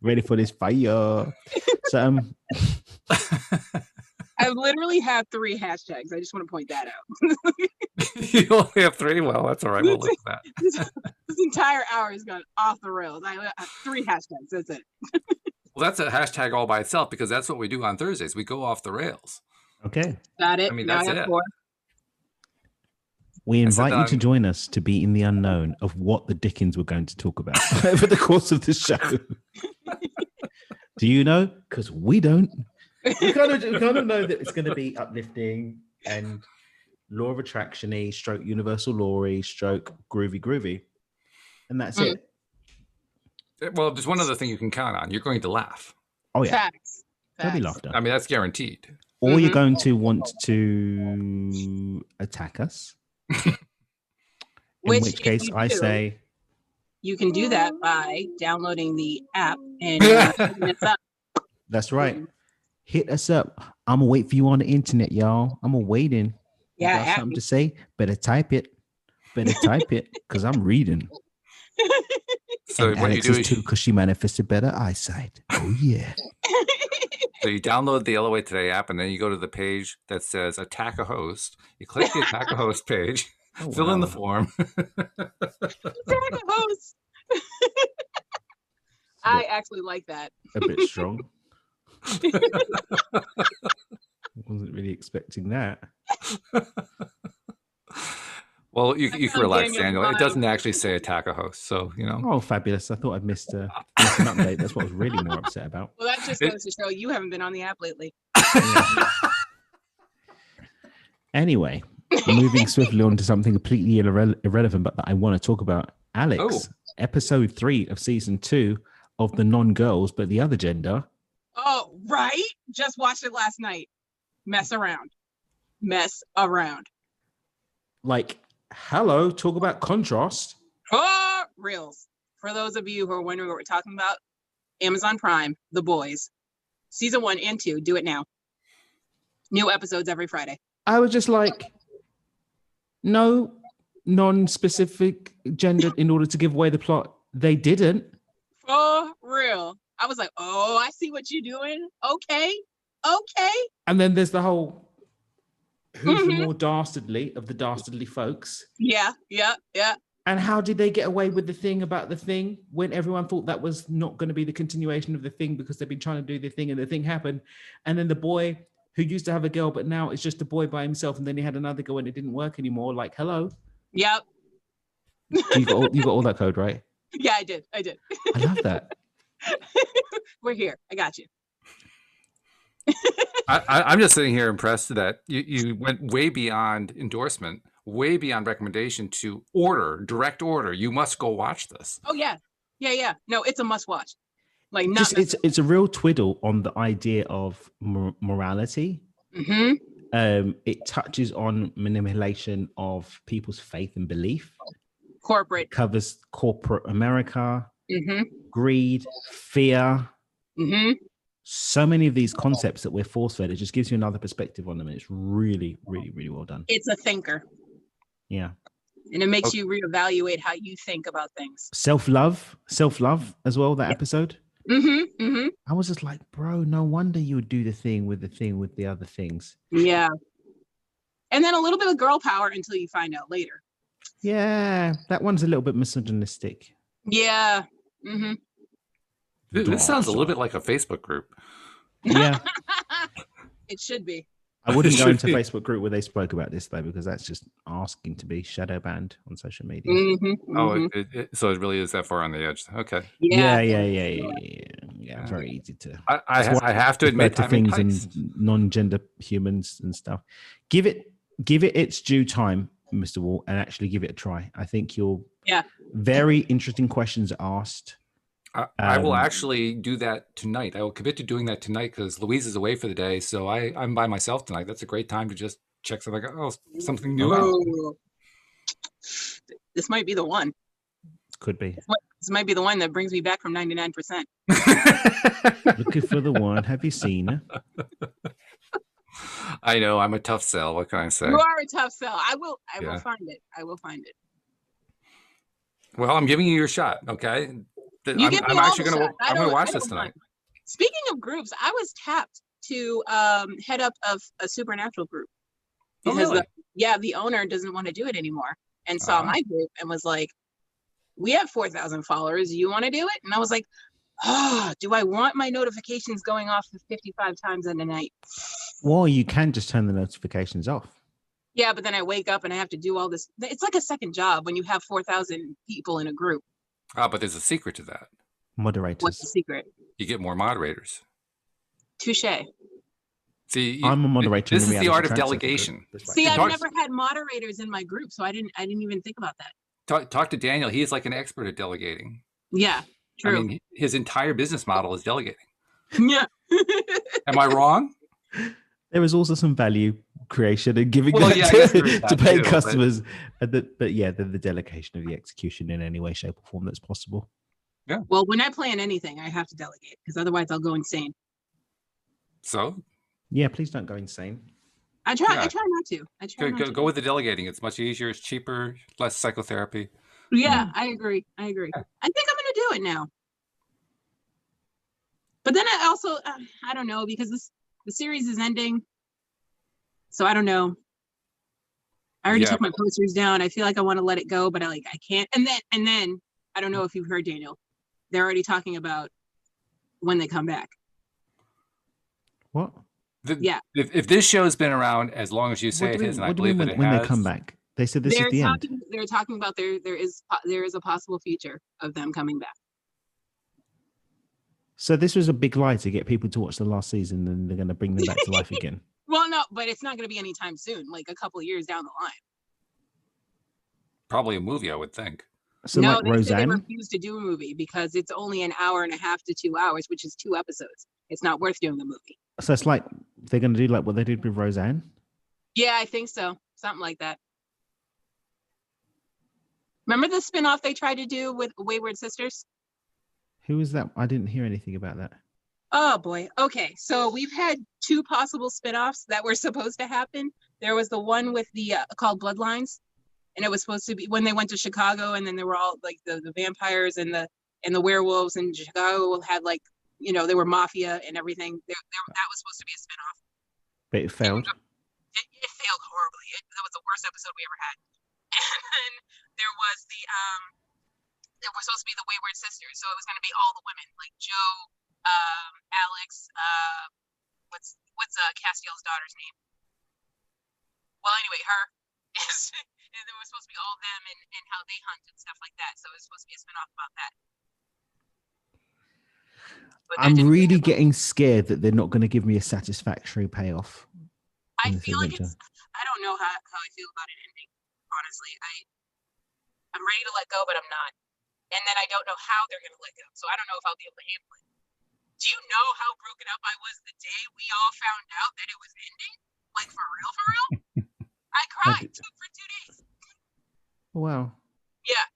Ready for this fire. So, I literally have 3 hashtags. I just want to point that out. You only have 3? Well, that's all right. We'll look at that. This entire hour has gone off the rails. I have 3 hashtags. That's it. Well, that's a hashtag all by itself because that's what we do on Thursdays. We go off the rails. okay. Got it. I mean, now that's I have it. 4. We invite you to join us to be in the unknown of what the Dickens we're going to talk about over the course of the show. Do you know? Because we don't. We kind of know that it's going to be uplifting and law of attraction-y, stroke universal law-y, stroke groovy. And that's it. Well, there's one other thing you can count on. You're going to laugh. Oh, yeah. Facts. There'll be laughter. I mean, that's guaranteed. Or you're going to want to attack us. In which case, I say... You can do that by downloading the app and hitting us up. That's right. Hit us up. I'm going to wait for you on the internet, y'all. I'm going to wait in. Yeah. You got something to say? Better type it. Because I'm reading. So and what Alyx you do is is too, because she manifested better eyesight. Oh, yeah. So you download the LOA Today app, and then you go to the page that says Attack a Host. You click the Attack a Host page, fill in the form. Attack a host. I actually like that. A bit strong. Wasn't really expecting that. Well, you can relax, Daniel. It doesn't actually say Attack a Host, so, you know. Oh, fabulous. I thought I'd missed an update. That's what I was really more upset about. Well, that just goes to show you haven't been on the app lately. Yeah. Anyway, moving swiftly on to something completely irrelevant, but that I want to talk about. Alyx, episode 3 of season 2 of the non-girls, but the other gender. Oh, right. Just watched it last night. Mess around. Like, hello, talk about contrast. Oh, reels. For those of you who are wondering what we're talking about, Amazon Prime, The Boys, season 1 and 2, do it now. New episodes every Friday. I was just like, no non-specific gender in order to give away the plot. They didn't. For real. I was like, oh, I see what you're doing. Okay. And then there's the whole who's the more dastardly of the dastardly folks. Yeah. And how did they get away with the thing about the thing when everyone thought that was not going to be the continuation of the thing because they've been trying to do the thing and the thing happened. And then the boy who used to have a girl, but now it's just a boy by himself. And then he had another girl and it didn't work anymore. Like, hello. Yep. You got all that code, right? Yeah, I did. I love that. We're here. I got you. I'm just sitting here impressed that you went way beyond endorsement, way beyond recommendation to direct order. You must go watch this. Oh, yeah. No, it's a must watch. Like not it's a real twiddle on the idea of morality. It touches on manipulation of people's faith and belief. corporate. It covers corporate America, greed, fear. So many of these concepts that we're force fed, it just gives you another perspective on them. And it's really, really, really well done. It's a thinker. Yeah. And it makes you reevaluate how you think about things. Self-love as well, that episode. I was just like, bro, no wonder you would do the thing with the other things. Yeah. And then a little bit of girl power until you find out later. Yeah, that one's a little bit misogynistic. Yeah. This sounds a little bit like a Facebook group. Yeah. It should be. I wouldn't go into a Facebook group where they spoke about this though, because that's just asking to be shadow banned on social media. Oh, so it really is that far on the edge. Okay. Yeah. Very easy to. I have to admit to things and non-gender humans and stuff. Give it its due time, Mr. Walt, and actually give it a try. I think you'll. Yeah. Very interesting questions asked. I will actually do that tonight. I will commit to doing that tonight because Louise is away for the day. So I'm by myself tonight. That's a great time to just check something. Something new out. This might be the one. Could be. This might be the one that brings me back from 99%. Looking for the one. Have you seen her? I know. I'm a tough sell. What can I say? You are a tough sell. I will find it. I will find it. Well, I'm giving you your shot. Okay. I'm actually going to watch this tonight. Speaking of groups, I was tapped to head up of a supernatural group because the owner doesn't want to do it anymore and saw my group and was like, we have 4,000 followers. You want to do it? And I was like, do I want my notifications going off 55 times in a night? Well, you can just turn the notifications off. Yeah, but then I wake up and I have to do all this. It's like a second job when you have 4,000 people in a group. But there's a secret to that. Moderators. What's the secret? You get more moderators. Touche. See, I'm a moderator. This is the art of delegation. See, I've never had moderators in my group, so I didn't even think about that. Talk to Daniel. He is like an expert at delegating. Yeah, true. I mean, his entire business model is delegating. Yeah. Am I wrong? There is also some value creation and giving to paying customers. But the delegation of the execution in any way, shape, or form that's possible. Yeah. Well, when I plan anything, I have to delegate because otherwise I'll go insane. So? Yeah, please don't go insane. I try not to. Go with the delegating. It's much easier. It's cheaper. Less psychotherapy. Yeah, I agree. Yeah. I think I'm going to do it now. But then I also, I don't know, because the series is ending. So I don't know. I already took my posters down. I feel like I want to let it go, but I can't. And then I don't know if you've heard, Daniel, they're already talking about when they come back. What? If this show's been around as long as you say it is, and I believe that it has. When they come back, they said this is the end. They're talking about there is a possible future of them coming back. So this was a big lie to get people to watch the last season, and they're going to bring them back to life again. Well, no, but it's not going to be anytime soon. Like a couple of years down the line. Probably a movie, I would think. So no, like Roseanne? They refuse to do a movie because it's only an hour and a half to 2 hours, which is 2 episodes. It's not worth doing a movie. So it's like they're going to do like what they did with Roseanne? Yeah, I think so. Something like that. Remember the spinoff they tried to do with Wayward Sisters? Who was that? I didn't hear anything about that. Oh boy. Okay. So we've had 2 possible spinoffs that were supposed to happen. There was the one with the called Bloodlines, and it was supposed to be when they went to Chicago, and then there were all like the vampires and the werewolves in Chicago had like, you know, they were mafia and everything. That was supposed to be a spinoff. But it failed. It failed horribly. That was the worst episode we ever had. And then there was there were supposed to be the Wayward Sisters, so it was going to be all the women like Joe, Alyx, what's Castiel's daughter's name? Well, anyway, her is. There was supposed to be all of them and how they hunt and stuff like that. So it was supposed to be a spinoff about that. I'm really getting scared that they're not going to give me a satisfactory payoff. I feel like I don't know how I feel about it ending. Honestly, I'm ready to let go, but I'm not. And then I don't know how they're going to let go. So I don't know if I'll be able to handle it. Do you know how broken up I was the day we all found out that it was ending? Like, for real, for real? I cried for 2 days. Wow. Yeah.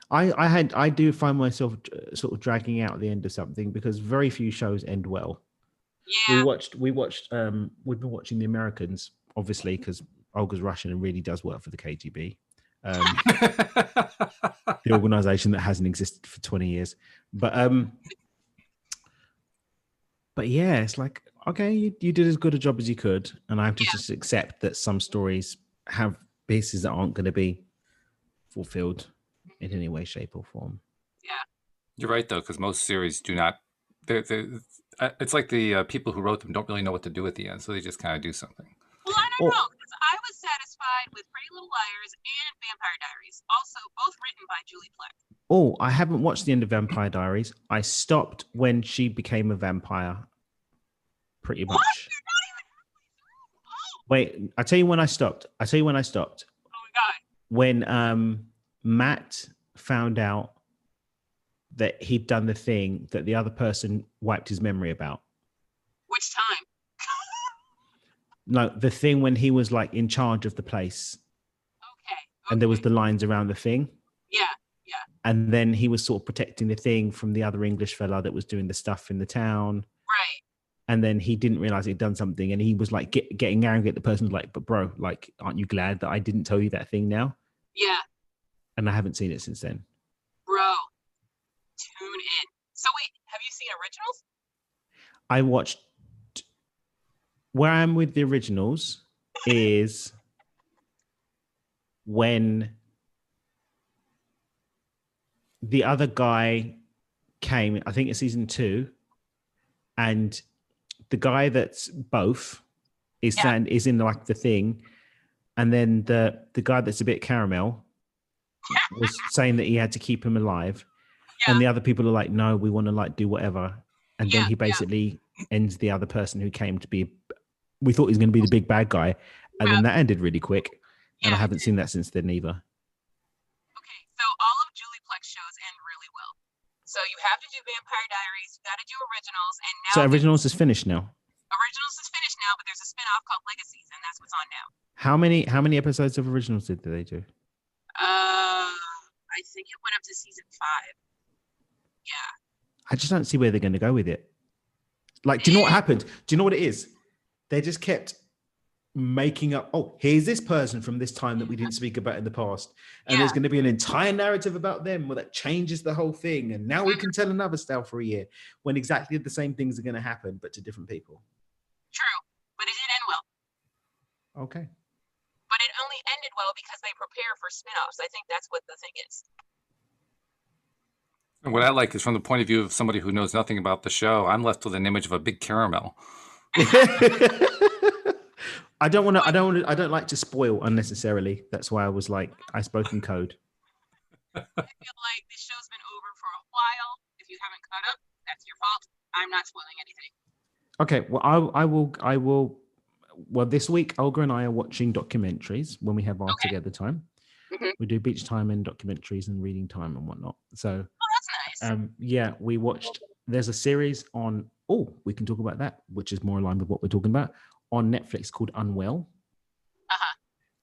I do find myself sort of dragging out the end of something because very few shows end well. Yeah. We've been watching The Americans, obviously, because Olga's Russian and really does work for the KGB. The organization that hasn't existed for 20 years. But yeah, it's like, okay, you did as good a job as you could. And I have to just accept that some stories have pieces that aren't going to be fulfilled in any way, shape, or form. Yeah. You're right, though, because most series do not. It's like the people who wrote them don't really know what to do at the end, so they just kind of do something. Well, I don't know, because I was satisfied with Pretty Little Liars and Vampire Diaries, also both written by Julie Plec. Oh, I haven't watched the end of Vampire Diaries. I stopped when she became a vampire, pretty much. What? You're not even halfway through? Oh. Wait, I'll tell you when I stopped. Oh my God. When Matt found out that he'd done the thing that the other person wiped his memory about. Which time? No, the thing when he was like in charge of the place. Okay. And there was the lines around the thing. Yeah. And then he was sort of protecting the thing from the other English fella that was doing the stuff in the town. Right. And then he didn't realize he'd done something, and he was like getting angry at the person. Like, but bro, like, aren't you glad that I didn't tell you that thing now? Yeah. And I haven't seen it since then. Bro, tune in. So wait, have you seen originals? I watched. Where I am with the originals is when the other guy came, I think it's season 2, and the guy that's both is in like the thing, and then the guy that's a bit caramel was saying that he had to keep him alive, and the other people are like, no, we want to like do whatever, and then he basically ends the other person who came to be. We thought he was going to be the big bad guy, and then that ended really quick, and I haven't seen that since then either. Okay, so all of Julie Plec shows end really well. So you have to do Vampire Diaries, you got to do originals, and now. So originals is finished now. Originals is finished now, but there's a spin-off called Legacies, and that's what's on now. How many episodes of originals did they do? I think it went up to season 5. Yeah. I just don't see where they're going to go with it. Like, do you know what happened? Do you know what it is? They just kept making up, oh, here's this person from this time that we didn't speak about in the past. And there's going to be an entire narrative about them where that changes the whole thing. And now we can tell another tale for a year when exactly the same things are going to happen, but to different people. True, but it did end well. Okay. But it only ended well because they prepare for spin-offs. I think that's what the thing is. And what I like is from the point of view of somebody who knows nothing about the show, I'm left with an image of a big caramel. I don't like to spoil unnecessarily. That's why I was like, I spoke in code. I feel like this show's been over for a while. If you haven't caught up, that's your fault. I'm not spoiling anything. Okay, well, I will. Well, this week, Olga and I are watching documentaries when we have our together time. Mm-hmm. We do beach time and documentaries and reading time and whatnot. So, that's nice. Yeah, we watched. There's a series on. Oh, we can talk about that, which is more aligned with what we're talking about on Netflix called Unwell.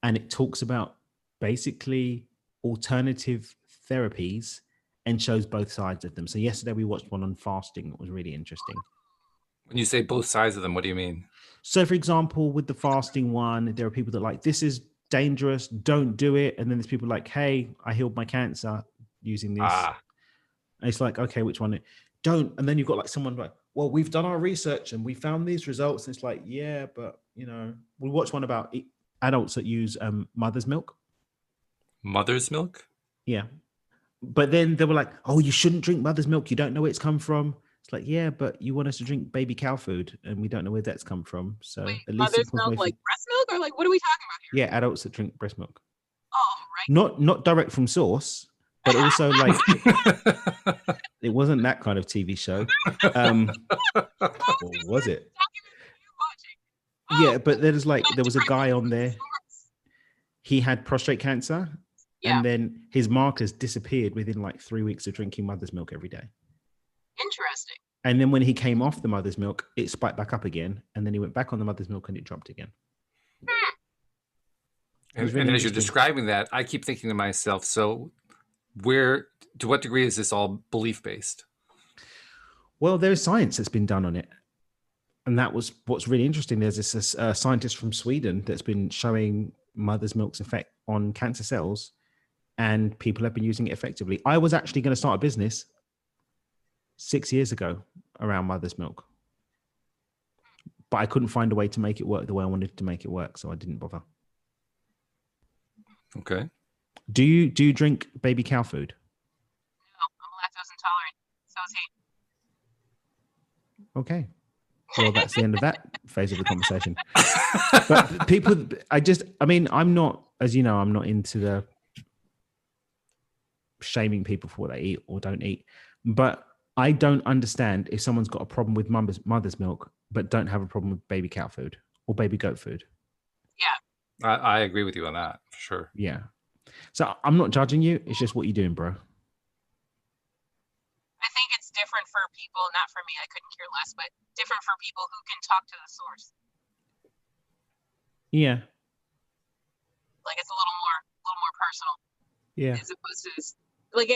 And it talks about basically alternative therapies and shows both sides of them. So yesterday we watched one on fasting that was really interesting. When you say both sides of them, what do you mean? So, for example, with the fasting one, there are people that are like, this is dangerous, don't do it. And then there's people like, hey, I healed my cancer using this. And it's like, okay, which one? Don't. And then you've got like someone like, well, we've done our research and we found these results. And it's like, yeah, but we watched one about adults that use mother's milk. Mother's milk? Yeah. But then they were like, oh, you shouldn't drink mother's milk. You don't know where it's come from. It's like, yeah, but you want us to drink baby cow food and we don't know where that's come from. So wait, at least mother's milk, like breast milk, or like what are we talking about here? Yeah, adults that drink breast milk. Oh, right. Not direct from source, but also like it wasn't that kind of TV show. Or was it? Yeah, but there was a guy on there. He had prostate cancer, and then his markers disappeared within like 3 weeks of drinking mother's milk every day. Interesting. And then when he came off the mother's milk, it spiked back up again. And then he went back on the mother's milk and it dropped again. And as you're describing that, I keep thinking to myself, so to what degree is this all belief based? Well, there's science that's been done on it. And that was what's really interesting. There's this scientist from Sweden that's been showing mother's milk's effect on cancer cells, and people have been using it effectively. I was actually going to start a business 6 years ago around mother's milk, but I couldn't find a way to make it work the way I wanted to make it work, so I didn't bother. Okay. Do you drink baby cow food? No, I'm lactose intolerant. So is he. Okay. Well, that's the end of that phase of the conversation. But people, I'm not, as you know, I'm not into the shaming people for what they eat or don't eat. But I don't understand if someone's got a problem with mother's milk, but don't have a problem with baby cow food or baby goat food. Yeah. I agree with you on that, for sure. Yeah. So I'm not judging you. It's just what you're doing, bro. I think it's different for people, not for me, I couldn't care less, but different for people who can talk to the source. Yeah. Like it's a little more personal. Yeah. As opposed to like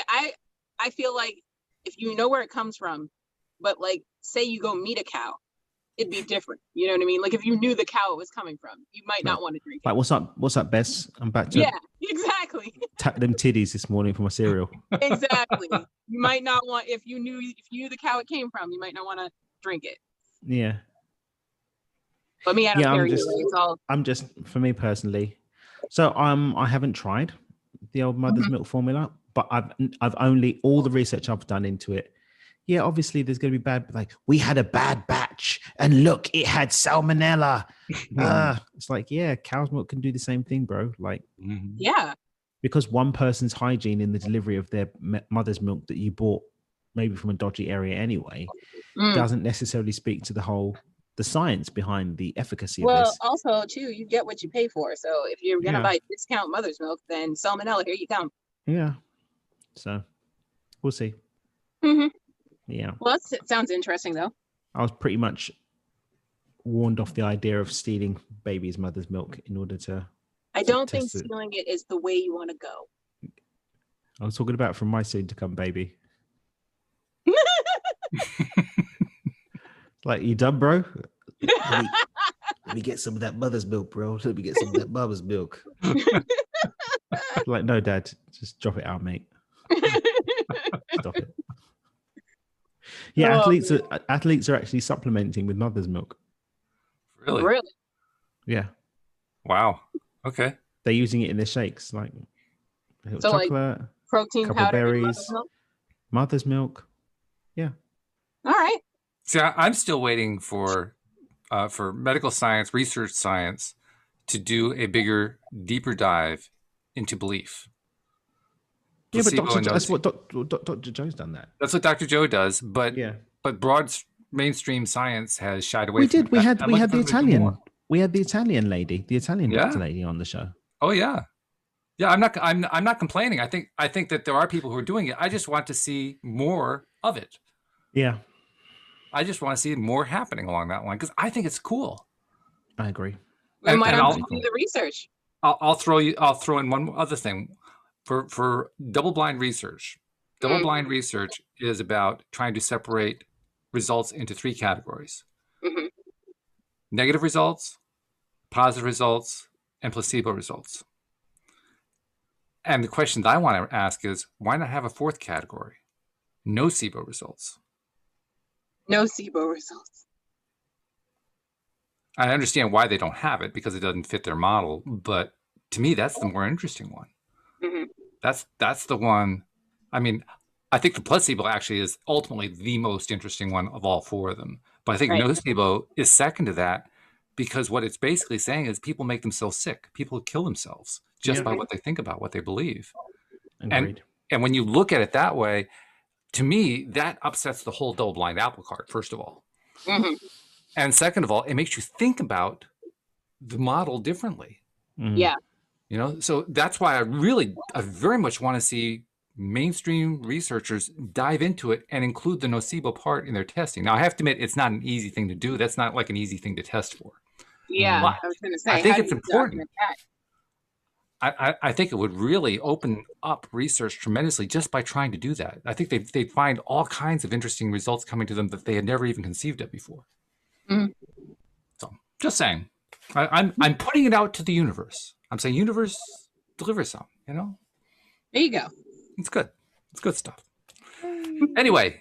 I feel like if you know where it comes from, but like say you go meet a cow, it'd be different. You know what I mean? Like if you knew the cow it was coming from, you might not want to drink it. Like what's up, Bess? I'm back to exactly. tap them titties this morning for my cereal. Exactly. You might not want if you knew the cow it came from, you might not want to drink it. Yeah. But me, I don't care either way. It's all I'm just, for me personally. So I haven't tried the old mother's milk formula, but I've only all the research I've done into it. Yeah, obviously there's going to be bad. Like we had a bad batch, and look, it had salmonella. It's like, yeah, cow's milk can do the same thing, bro. Like, yeah, because one person's hygiene in the delivery of their mother's milk that you bought maybe from a dodgy area anyway doesn't necessarily speak to the science behind the efficacy of this. Well, also too, you get what you pay for. So if you're gonna buy discount mother's milk, then salmonella, here you come. Yeah. So we'll see. Yeah. Well, that sounds interesting though. I was pretty much warned off the idea of stealing baby's mother's milk in order to. I don't think stealing it is the way you want to go. I was talking about from my soon to come baby. Like, you done, bro? Let me get some of that mother's milk, bro. Let me get some of that mother's milk. Like, no, Dad, just drop it out, mate. Stop it. Yeah, athletes are actually supplementing with mother's milk. Really? Yeah. Wow. Okay. They're using it in their shakes, like chocolate, like protein couple powder, berries, mother's milk. Yeah. All right. See, I'm still waiting for medical science, research science, to do a bigger, deeper dive into belief. Yeah, but that's what Dr. Joe's done that. That's what Dr. Joe does, but broad mainstream science has shied away. We had the Italian lady, the Italian doctor lady on the show. Oh yeah, yeah. I'm not complaining. I think that there are people who are doing it. I just want to see more of it. Yeah. I just want to see more happening along that line because I think it's cool. I agree. And why don't you do the research? I'll throw in one other thing for double-blind research. Double-blind research is about trying to separate results into three categories: negative results, positive results, and placebo results. And the question that I want to ask is, why not have a fourth category? Nocebo results. Nocebo results. I understand why they don't have it because it doesn't fit their model, but to me, that's the more interesting one. That's the one. I mean, I think the placebo actually is ultimately the most interesting one of all four of them. But I think nocebo is second to that because what it's basically saying is people make themselves sick. People kill themselves just by what they think about, what they believe. Agreed. And when you look at it that way, to me, that upsets the whole double-blind apple cart, first of all. And second of all, it makes you think about the model differently. Yeah. You know, so that's why I very much want to see mainstream researchers dive into it and include the nocebo part in their testing. Now, I have to admit, it's not an easy thing to do. That's not like an easy thing to test for. Yeah, But I was going to say, I think how it's do you important. document that? I think it would really open up research tremendously just by trying to do that. I think they'd find all kinds of interesting results coming to them that they had never even conceived of before. Mhm. So, just saying, I'm putting it out to the universe. I'm saying, universe, deliver some. You know, There you go. it's good. It's good stuff. Anyway,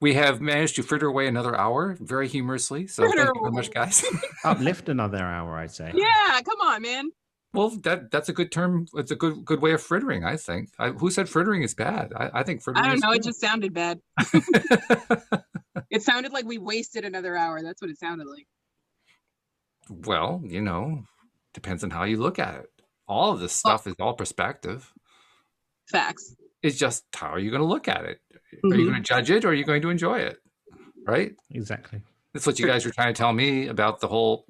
we have managed to fritter away another hour very humorously. So Fritter thank you very much, guys. Uplift another hour, I'd say. Yeah, come on, man. Well, that's a good term. It's a good way of frittering, I think. Who said frittering is bad? I think frittering I don't is know. It good. just sounded bad. It sounded like we wasted another hour. That's what it sounded like. Well, depends on how you look at it. All of this stuff is all perspective. Facts. It's just how are you going to look at it? Are you going to judge it or are you going to enjoy it? Right? Exactly. That's what you guys were trying to tell me about the whole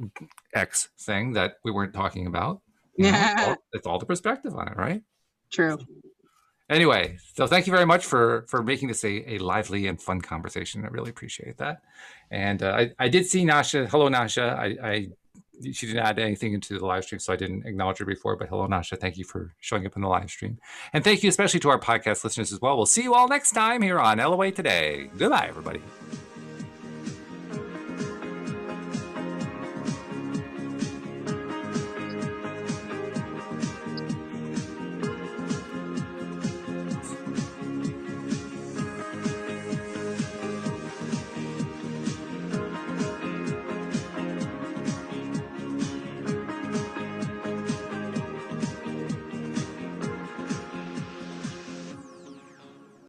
X thing that we weren't talking about. Yeah. It's all the perspective on it, right? True. Anyway, so thank you very much for making this a lively and fun conversation. I really appreciate that. And I did see Nasha. Hello, Nasha. She didn't add anything into the live stream, so I didn't acknowledge her before. But hello, Nasha. Thank you for showing up in the live stream. And thank you especially to our podcast listeners as well. We'll see you all next time here on LOA Today. Goodbye, everybody.